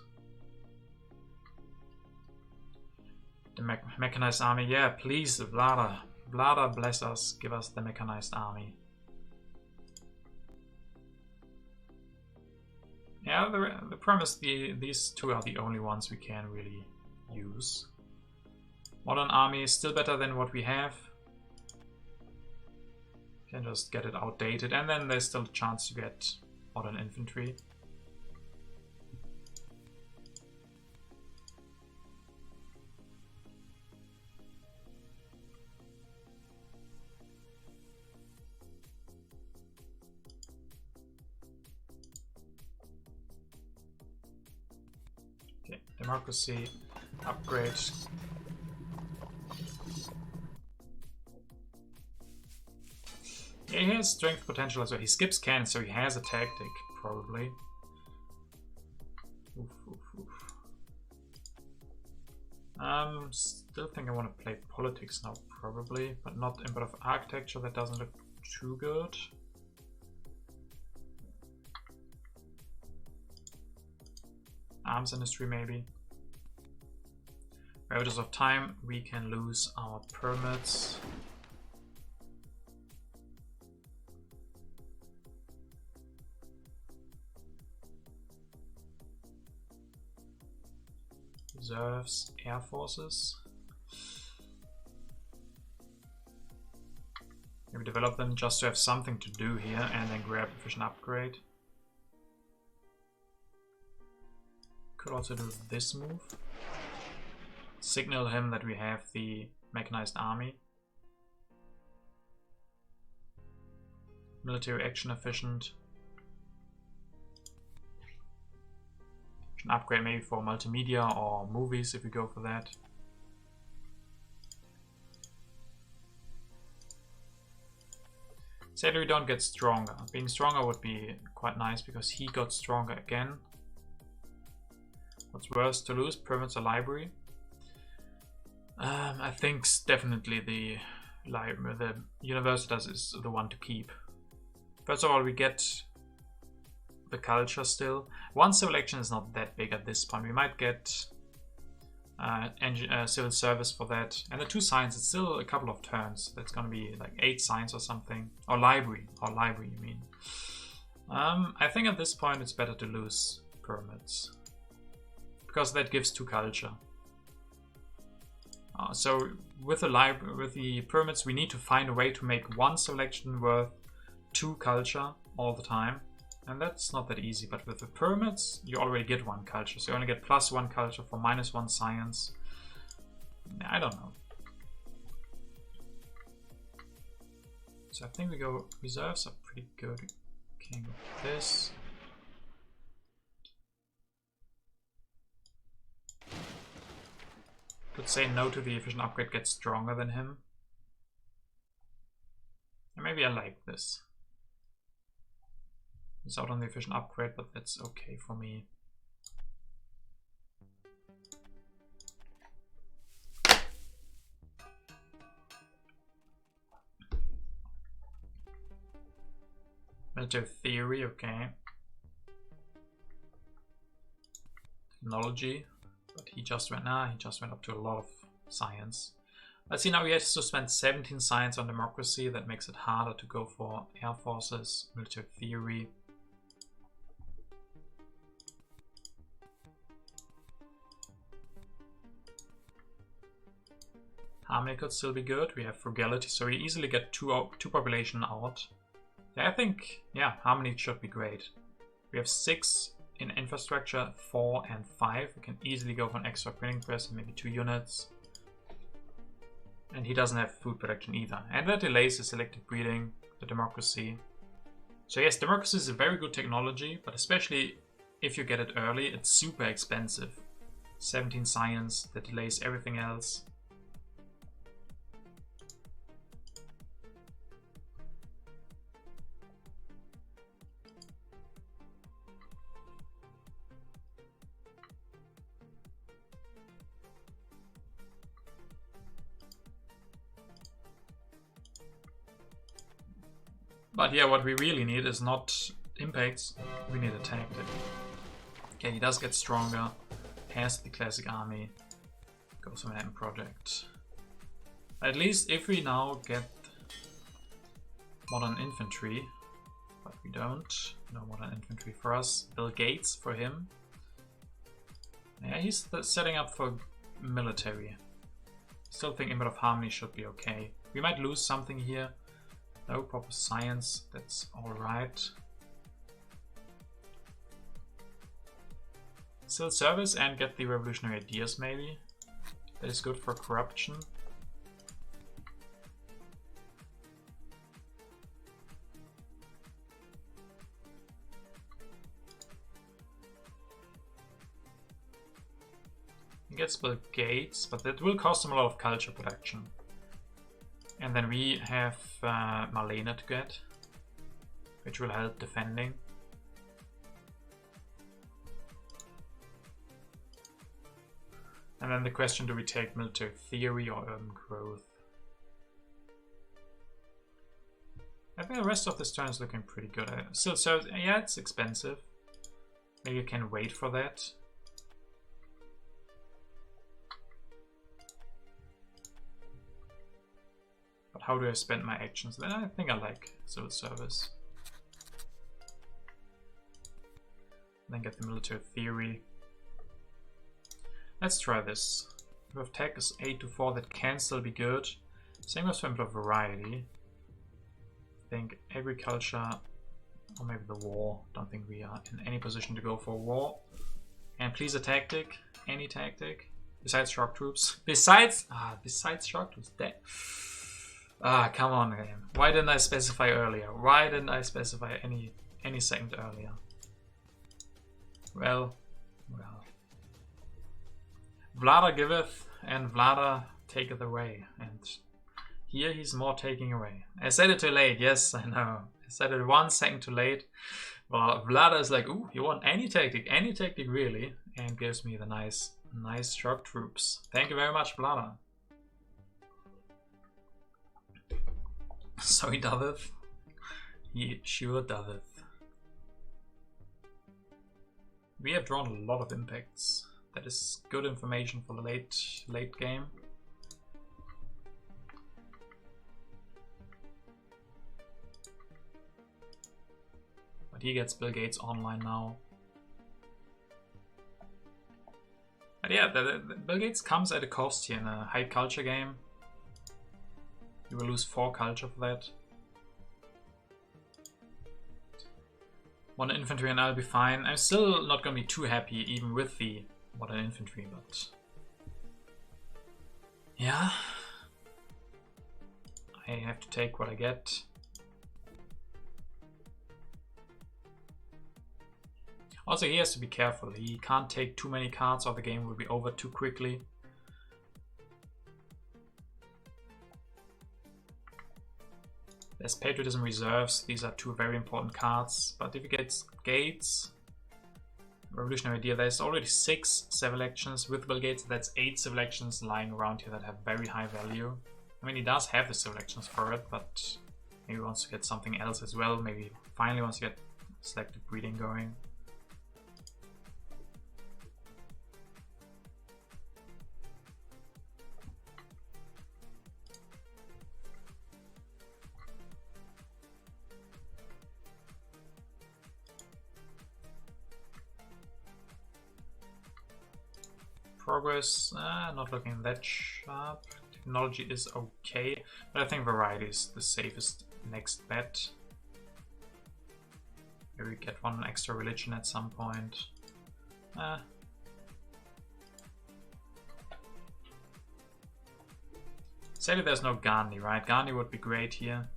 The mechanized army, yeah, please, Vlada. Vlada, bless us, give us the mechanized army. Yeah, the premise, these 2 are the only ones we can really use. Modern army is still better than what we have. Can just get it outdated, and then there's still a chance to get modern infantry. Okay, democracy, upgrade. Yeah, he has strength potential as well. He skips cannons, so he has a tactic, probably. Oof, oof, oof. Still think I want to play politics now, probably, but not input of architecture. That doesn't look too good. Arms industry, maybe. Ravages of time, we can lose our permits. Reserves, air forces. Maybe develop them just to have something to do here and then grab efficient upgrade. Could also do this move. Signal him that we have the mechanized army. Military action efficient. An upgrade maybe for multimedia or movies if we go for that. Sadly we don't get stronger. Being stronger would be quite nice because he got stronger again. What's worse to lose? Permits or library? I think definitely the universitas is the one to keep. First of all, we get the culture still. One civil action is not that big at this point. We might get civil service for that. And the 2 science, it's still a couple of turns. That's going to be like 8 science or something. Or library, you mean. I think at this point it's better to lose permits. Because that gives 2 culture. So with the permits, we need to find a way to make 1 selection worth 2 culture all the time. And that's not that easy, but with the permits, you already get 1 culture. So you only get +1 culture for -1 science. I don't know. So I think we go, reserves are pretty good. King of this. Could say no to the efficient upgrade, get stronger than him. And maybe I like this. It's out on the efficient upgrade, but that's okay for me. Military theory, okay. Technology, but he just went up to a lot of science. Let's see, now he has to spend 17 science on democracy. That makes it harder to go for air forces, military theory. Harmony could still be good. We have frugality, so we easily get two population out. Yeah, I think, yeah, harmony should be great. We have 6 in infrastructure, 4 and 5. We can easily go for an extra printing press and maybe 2 units. And he doesn't have food production either. And that delays the selective breeding, the democracy. So yes, democracy is a very good technology, but especially if you get it early, it's super expensive. 17 science, that delays everything else. But yeah, what we really need is not impacts, we need a tactic. Okay, he does get stronger, has the classic army, goes for an project. At least if we now get modern infantry, but we don't, no modern infantry for us, Bill Gates for him. Yeah, he's setting up for military. Still think input of harmony should be okay. We might lose something here. No proper science, that's alright. Still service and get the revolutionary ideas maybe. That is good for corruption. He gets Bill Gates, but that will cost him a lot of culture production. And then we have Marlene to get, which will help defending. And then the question, do we take military theory or urban growth? I think the rest of this turn is looking pretty good. So yeah, it's expensive. Maybe you can wait for that. But how do I spend my actions? Then I think I like civil service. Then get the military theory. Let's try this. With tech is 8 to 4, that can still be good. Same as for a bit of variety. I think agriculture, or maybe the war. Don't think we are in any position to go for war. And please a tactic, any tactic. Besides shock troops. Besides shock troops. Come on game. Why didn't I specify earlier? Why didn't I specify any second earlier? Well. Vlada giveth and Vlada taketh away. And here he's more taking away. I said it too late, yes, I know. I said it 1 second too late. Well, Vlada is like, ooh, you want any tactic really, and gives me the nice shock troops. Thank you very much, Vlada. So he doeth. He sure doeth. We have drawn a lot of impacts. That is good information for the late game. But he gets Bill Gates online now. But yeah, the Bill Gates comes at a cost here in a high culture game. You will lose 4 culture for that. 1 infantry and I'll be fine. I'm still not going to be too happy even with the modern infantry, but yeah, I have to take what I get. Also, he has to be careful. He can't take too many cards or the game will be over too quickly. There's Patriotism Reserves. These are 2 very important cards. But if he gets Gates, Revolutionary Idea, there's already 6 civil elections with Bill Gates. That's 8 civil elections lying around here that have very high value. I mean, he does have the civil elections for it, but maybe he wants to get something else as well. Maybe finally wants to get selective breeding going. Progress, not looking that sharp. Technology is okay, but I think variety is the safest next bet. Maybe we get 1 extra religion at some point. Sadly there's no Gandhi, right? Gandhi would be great here.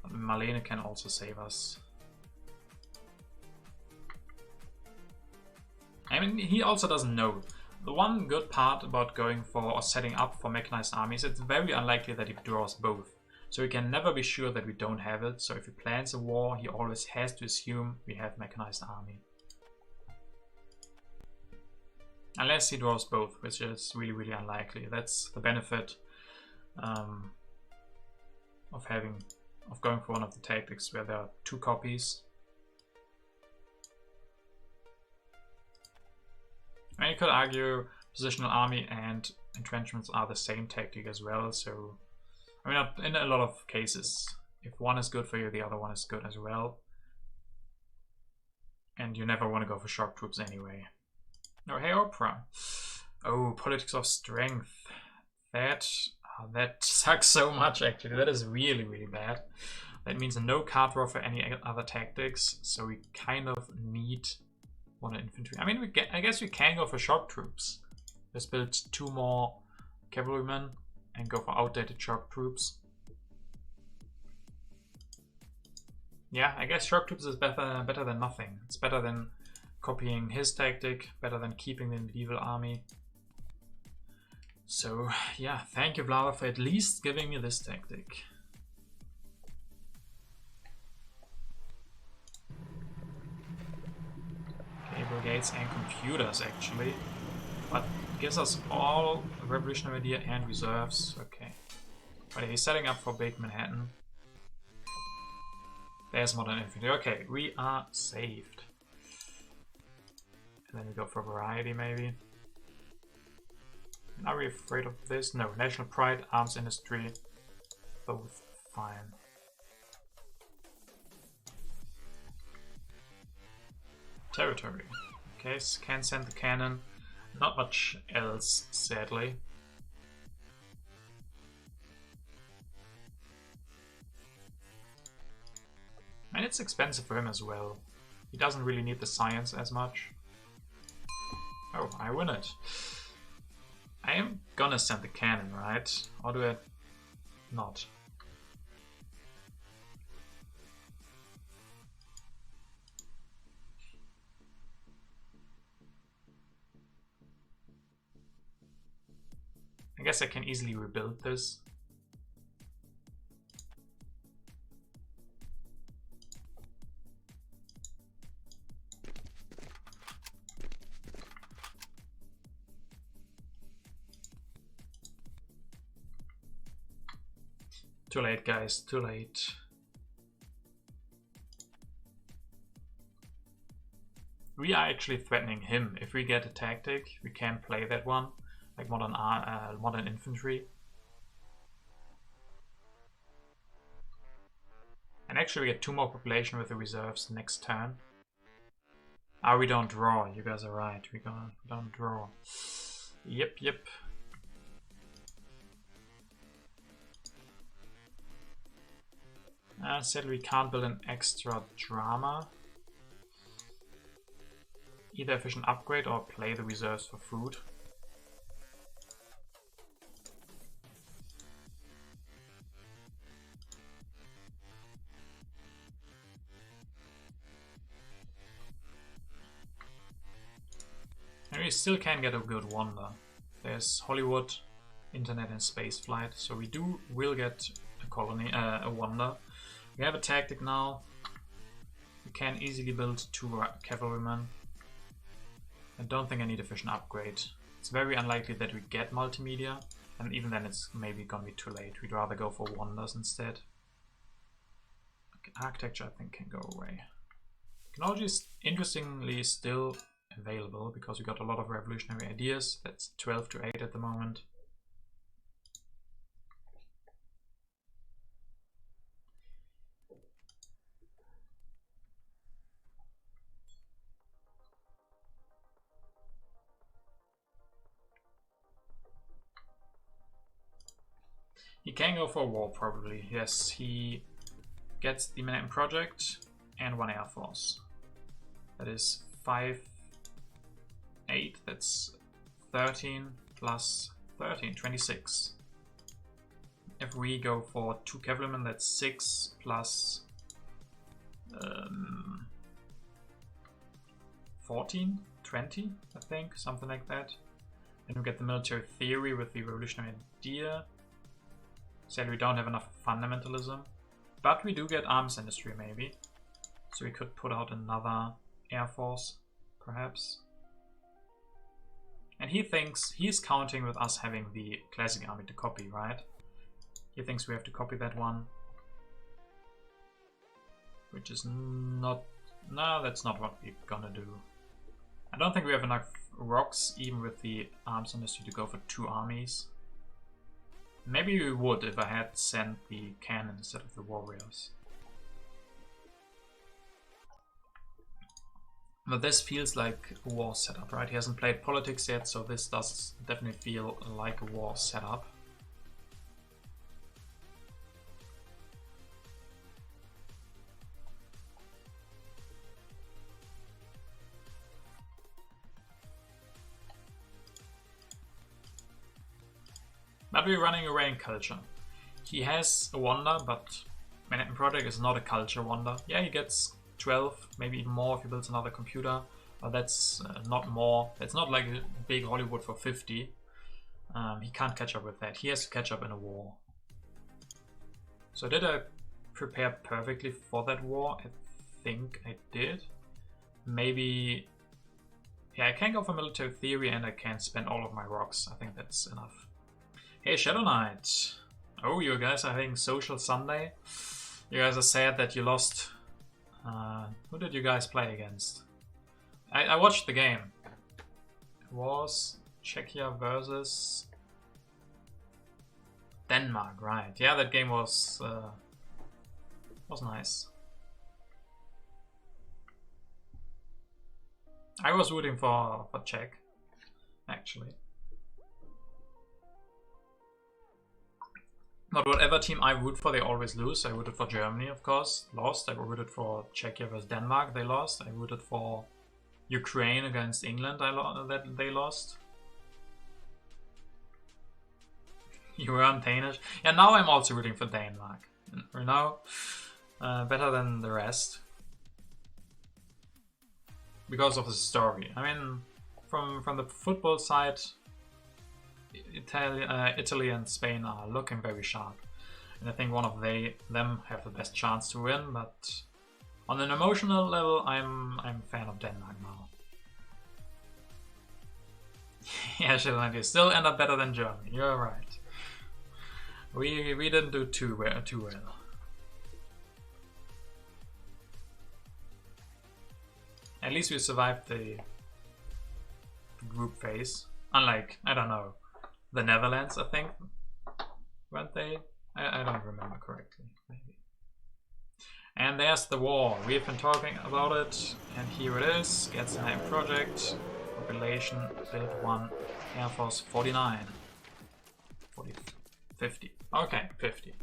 But Marlene can also save us. I mean, he also doesn't know. The one good part about going for or setting up for mechanized armies, it's very unlikely that he draws both. So he can never be sure that we don't have it. So if he plans a war, he always has to assume we have mechanized army. Unless he draws both, which is really, really unlikely. That's the benefit of going for one of the tactics where there are 2 copies. I mean, you could argue positional army and entrenchments are the same tactic as well. So, I mean, in a lot of cases, if one is good for you, the other one is good as well. And you never want to go for shock troops anyway. Oh, hey, Oprah. Oh, politics of strength. That sucks so much, actually. That is really, really bad. That means no card draw for any other tactics. So we kind of need 1 infantry. I mean, I guess we can go for shock troops. Just build 2 more cavalrymen and go for outdated shock troops. Yeah, I guess shock troops is better than nothing. It's better than copying his tactic, better than keeping the medieval army. So yeah, thank you Vlada for at least giving me this tactic. Cable gates and computers actually. But gives us all revolutionary idea and reserves. Okay. But he's setting up for Big Manhattan. There's modern infantry. Okay, we are saved. And then we go for variety maybe. Are we afraid of this? No. National pride, arms industry, both fine. Territory. Okay, can send the cannon. Not much else, sadly. And it's expensive for him as well. He doesn't really need the science as much. Oh, I win it. I am gonna send the cannon, right? Or do I not? I guess I can easily rebuild this. Too late, guys, too late. We are actually threatening him. If we get a tactic, we can play that one, like modern infantry. And actually we get 2 more population with the reserves next turn. Ah, we don't draw. You guys are right. We don't draw. Yep. Sadly, we can't build an extra drama. Either efficient upgrade or play the reserves for food. And we still can get a good wonder. There's Hollywood, internet and space flight, so we will get a colony, a wonder. We have a tactic now. We can easily build 2 cavalrymen. I don't think I need a efficient upgrade. It's very unlikely that we get multimedia, and even then it's maybe gonna be too late. We'd rather go for wonders instead. Okay, architecture I think can go away. Technology is interestingly still available because we got a lot of revolutionary ideas. That's 12 to 8 at the moment. He can go for war probably. Yes, he gets the Manhattan Project and 1 Air Force. That is 5, 8, that's 13 plus 13, 26. If we go for 2 cavalrymen, that's 6 plus 14, 20, I think, something like that. Then we get the military theory with the revolutionary idea. Sadly, we don't have enough fundamentalism, but we do get arms industry maybe. So we could put out another Air Force, perhaps. And he thinks he's counting with us having the classic army to copy, right? He thinks we have to copy that one. Which is not... No, that's not what we're gonna do. I don't think we have enough rocks, even with the arms industry, to go for 2 armies. Maybe we would if I had sent the cannon instead of the warriors. But this feels like a war setup, right? He hasn't played politics yet, so this does definitely feel like a war setup. But we're running away in culture. He has a wonder, but Manhattan Project is not a culture wonder. Yeah, he gets 12, maybe even more if he builds another computer, but that's not more. That's not like a big Hollywood for 50. He can't catch up with that. He has to catch up in a war. So did I prepare perfectly for that war? I think I did. Maybe... Yeah, I can go for military theory and I can spend all of my rocks. I think that's enough. Hey, Shadow Knight. Oh, you guys are having Social Sunday. You guys are sad that you lost. Who did you guys play against? I watched the game. It was Czechia versus Denmark, right? Yeah, that game was nice. I was rooting for Czech, actually. But whatever team I root for, they always lose. I rooted for Germany, of course, lost. I rooted for Czechia versus Denmark, they lost. I rooted for Ukraine against England, that they lost. You were on Danish. Yeah, now I'm also rooting for Denmark. You know, better than the rest. Because of the story. I mean, from the football side, Italy and Spain are looking very sharp, and I think one of them have the best chance to win. But on an emotional level, I'm a fan of Denmark now. Yeah, Sri still end up better than Germany. You're right. We didn't do too well. At least we survived the group phase. Unlike, I don't know, the Netherlands, I think. Weren't they? I don't remember correctly. Maybe. And there's the war. We've been talking about it. And here it is. Gets a name project. Population, build 1. Air Force 49. 40, 50. Okay, 50.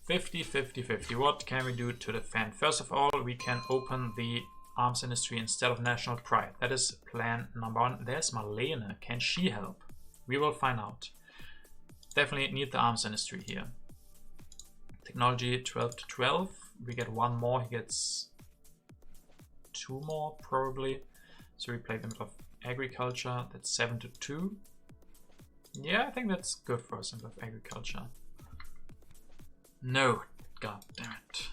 50, 50, 50. What can we do to defend? First of all, we can open the arms industry instead of national pride. That is plan number 1. There's Marlene. Can she help? We will find out. Definitely need the arms industry here. Technology 12 to 12. We get 1 more. He gets 2 more probably. So we play them of agriculture. That's 7 to 2. Yeah, I think that's good for us in of agriculture. No, god damn it.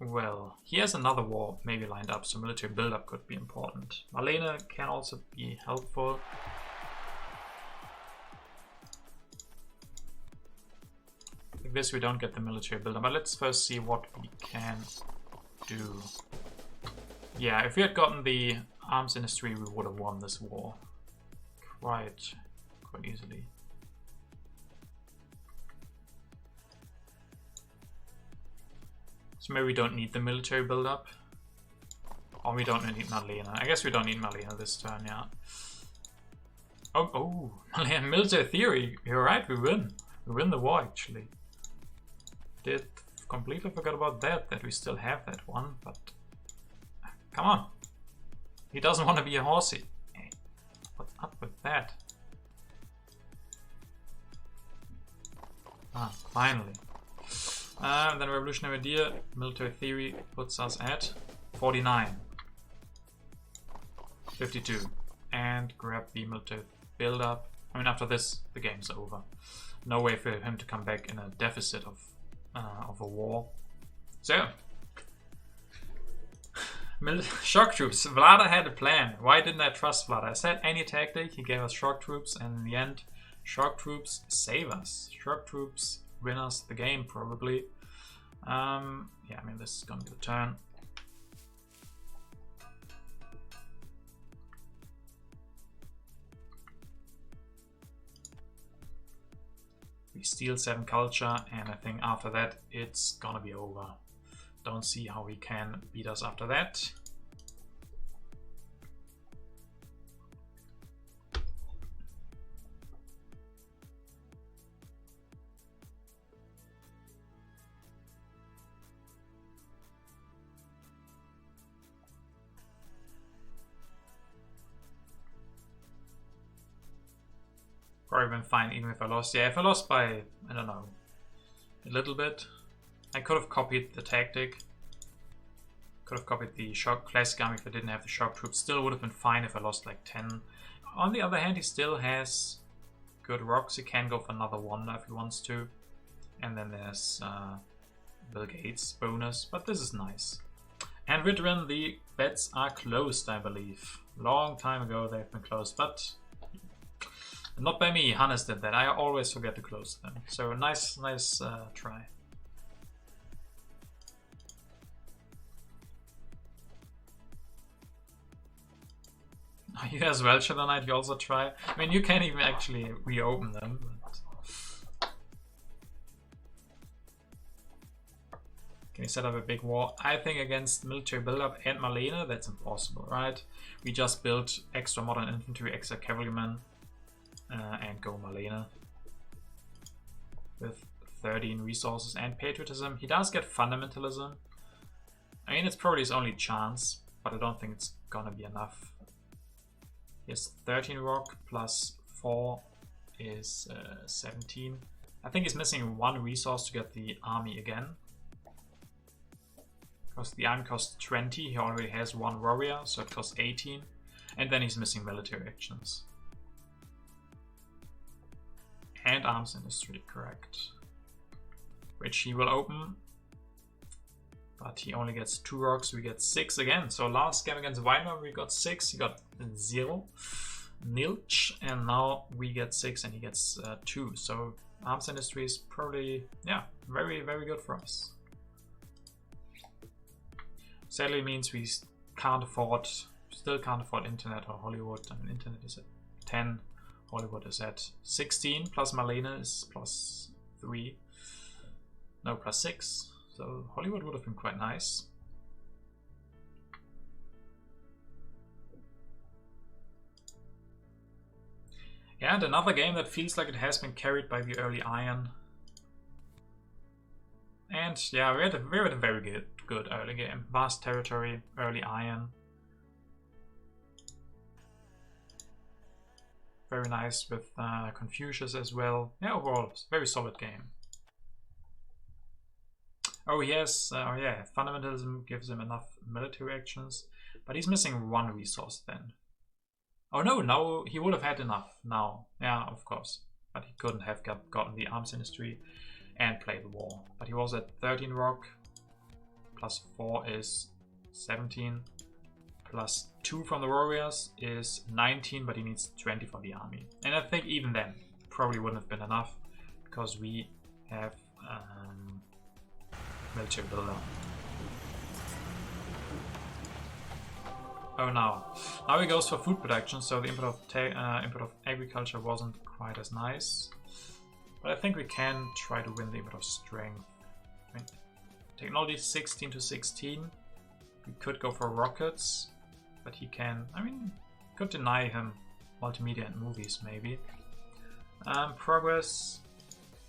Well, he has another war maybe lined up, so military buildup could be important. Marlene can also be helpful. Like this, we don't get the military buildup, but let's first see what we can do. Yeah, if we had gotten the arms industry, we would have won this war quite easily. So maybe we don't need the military build-up. Or we don't need Marlene. I guess we don't need Marlene this turn, yeah. Oh, Marlene, military theory. You're right, we win. We win the war, actually. Did completely forgot about that we still have that one, but... Come on. He doesn't want to be a horsey. Hey, what's up with that? Ah, finally. Then revolutionary idea, military theory puts us at 49. 52. And grab the military build up. I mean, after this, the game's over. No way for him to come back in a deficit of a war. So, shock troops. Vlada had a plan. Why didn't I trust Vlada? I said any tactic, he gave us shock troops, and in the end, shock troops save us. Shock troops win us the game, probably. Yeah, I mean, this is gonna be the turn. We steal 7 culture, and I think after that, it's gonna be over. Don't see how he can beat us after that. Probably been fine even if I lost. Yeah, if I lost by, I don't know, a little bit. I could have copied the tactic. Could have copied the shock classic army if I didn't have the shock troops. Still would have been fine if I lost like 10. On the other hand, he still has good rocks. He can go for another wonder if he wants to. And then there's Bill Gates bonus, but this is nice. And Ridrin, the bets are closed, I believe. Long time ago they've been closed, but not by me. Hannes did that. I always forget to close them. So nice try. You as well, Shadow Knight, you also try. I mean, you can't even actually reopen them. But... Can you set up a big war? I think against military buildup and Marlene, that's impossible, right? We just built extra modern infantry, extra cavalrymen, and go Marlene. With 13 resources and patriotism. He does get fundamentalism. I mean, it's probably his only chance, but I don't think it's gonna be enough. He has 13 rock plus 4 is 17. I think he's missing 1 resource to get the army again. Because the army costs 20, he already has 1 warrior, so it costs 18. And then he's missing military actions. And arms industry, correct. Which he will open. But he only gets 2 rocks, we get 6 again. So last game against Weimar we got 6, he got 0. Nilch, and now we get 6 and he gets 2. So arms industry is probably, yeah, very, very good for us. Sadly means we can't afford, still can't afford internet or Hollywood. I mean, internet is at 10, Hollywood is at 16, plus Marlene is plus 3. No, plus 6. So Hollywood would have been quite nice. Yeah, and another game that feels like it has been carried by the early iron. And yeah, we had a very good early game. Vast territory, early iron. Very nice with Confucius as well. Yeah, overall, very solid game. Oh, yes, oh yeah, fundamentalism gives him enough military actions, but he's missing 1 resource then. Oh no, now he would have had enough now. Yeah, of course. But he couldn't have gotten the arms industry and play the war. But he was at 13 rock, plus 4 is 17, plus 2 from the warriors is 19, but he needs 20 for the army. And I think even then, probably wouldn't have been enough, because we have military builder. Oh no. Now he goes for food production, so the input of agriculture wasn't quite as nice. But I think we can try to win the input of strength. I mean, technology 16 to 16. We could go for rockets, but he can, I mean, could deny him multimedia and movies maybe. Progress,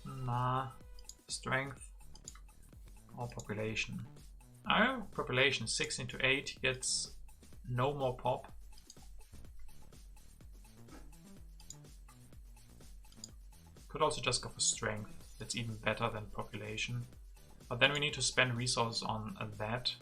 nah. Strength, or population. Oh, population 16 to 8, he gets no more pop. Could also just go for strength, that's even better than population. But then we need to spend resources on that.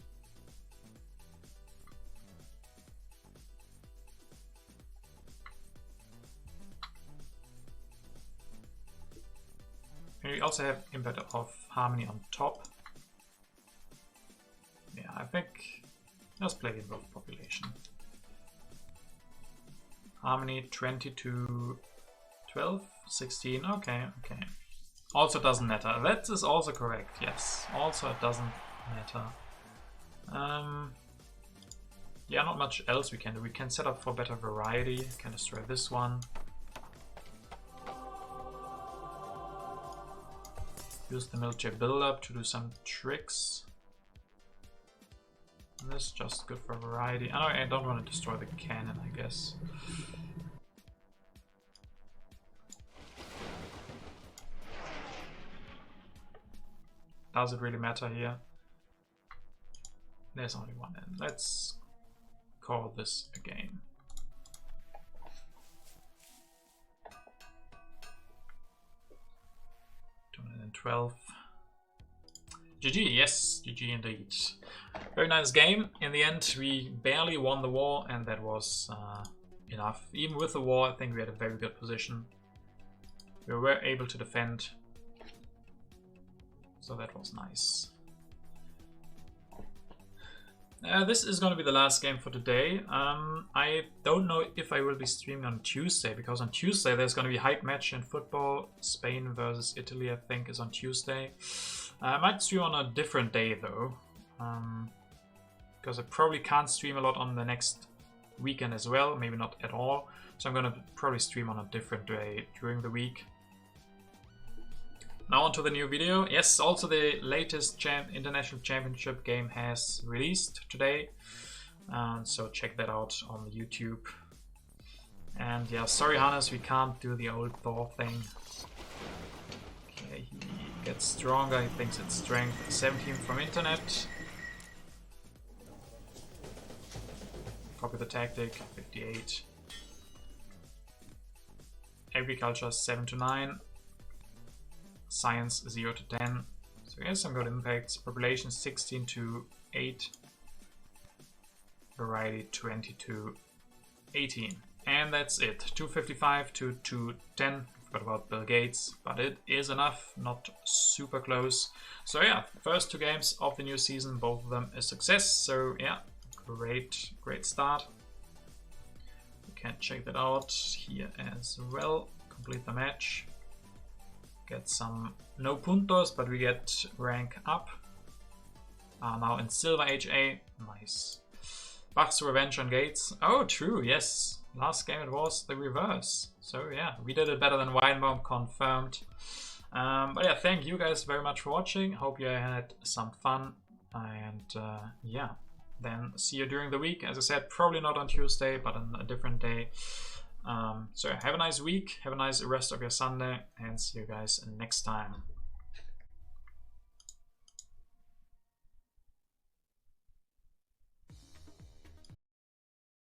And we also have impact of harmony on top. Yeah, I think let's play it with population. Harmony 20 to 12, 16, okay. Also doesn't matter. That is also correct, yes. Also it doesn't matter. Yeah, not much else we can do. We can set up for better variety. Can destroy this one. Use the military build-up to do some tricks. And this is just good for variety. Oh, I don't want to destroy the cannon, I guess. Does it really matter here? There's only one end. Let's call this a game. 212. GG, yes, GG indeed. Very nice game. In the end, we barely won the war, and that was enough. Even with the war, I think we had a very good position. We were able to defend, so that was nice. This is going to be the last game for today. I don't know if I will be streaming on Tuesday, because on Tuesday there's going to be a hype match in football. Spain versus Italy, I think, is on Tuesday. I might stream on a different day though, because I probably can't stream a lot on the next weekend as well, maybe not at all. So I'm going to probably stream on a different day during the week. Now on to the new video. Yes, also the latest International Championship game has released today. So check that out on YouTube. And yeah, sorry Hannes, we can't do the old Thor thing. Okay, he gets stronger, he thinks it's strength 17 from internet. Copy the tactic, 58. Agriculture 7 to 9. Science 0 to 10. So yes, some good impacts. Population 16 to 8. Variety 20 to 18. And that's it. 255 to 210. Forgot about Bill Gates, but it is enough. Not super close. So yeah, first 2 games of the new season, both of them a success. So yeah, great start. You can check that out here as well. Complete the match. Get some no puntos, but we get rank up. Now in Silver HA. Nice. Bach's Revenge on Gates. Oh, true, yes. Last game it was the reverse. So yeah, we did it better than Weinbaum, confirmed. But yeah, thank you guys very much for watching. Hope you had some fun. And yeah, then see you during the week. As I said, probably not on Tuesday, but on a different day. So have a nice week, have a nice rest of your Sunday, and see you guys next time.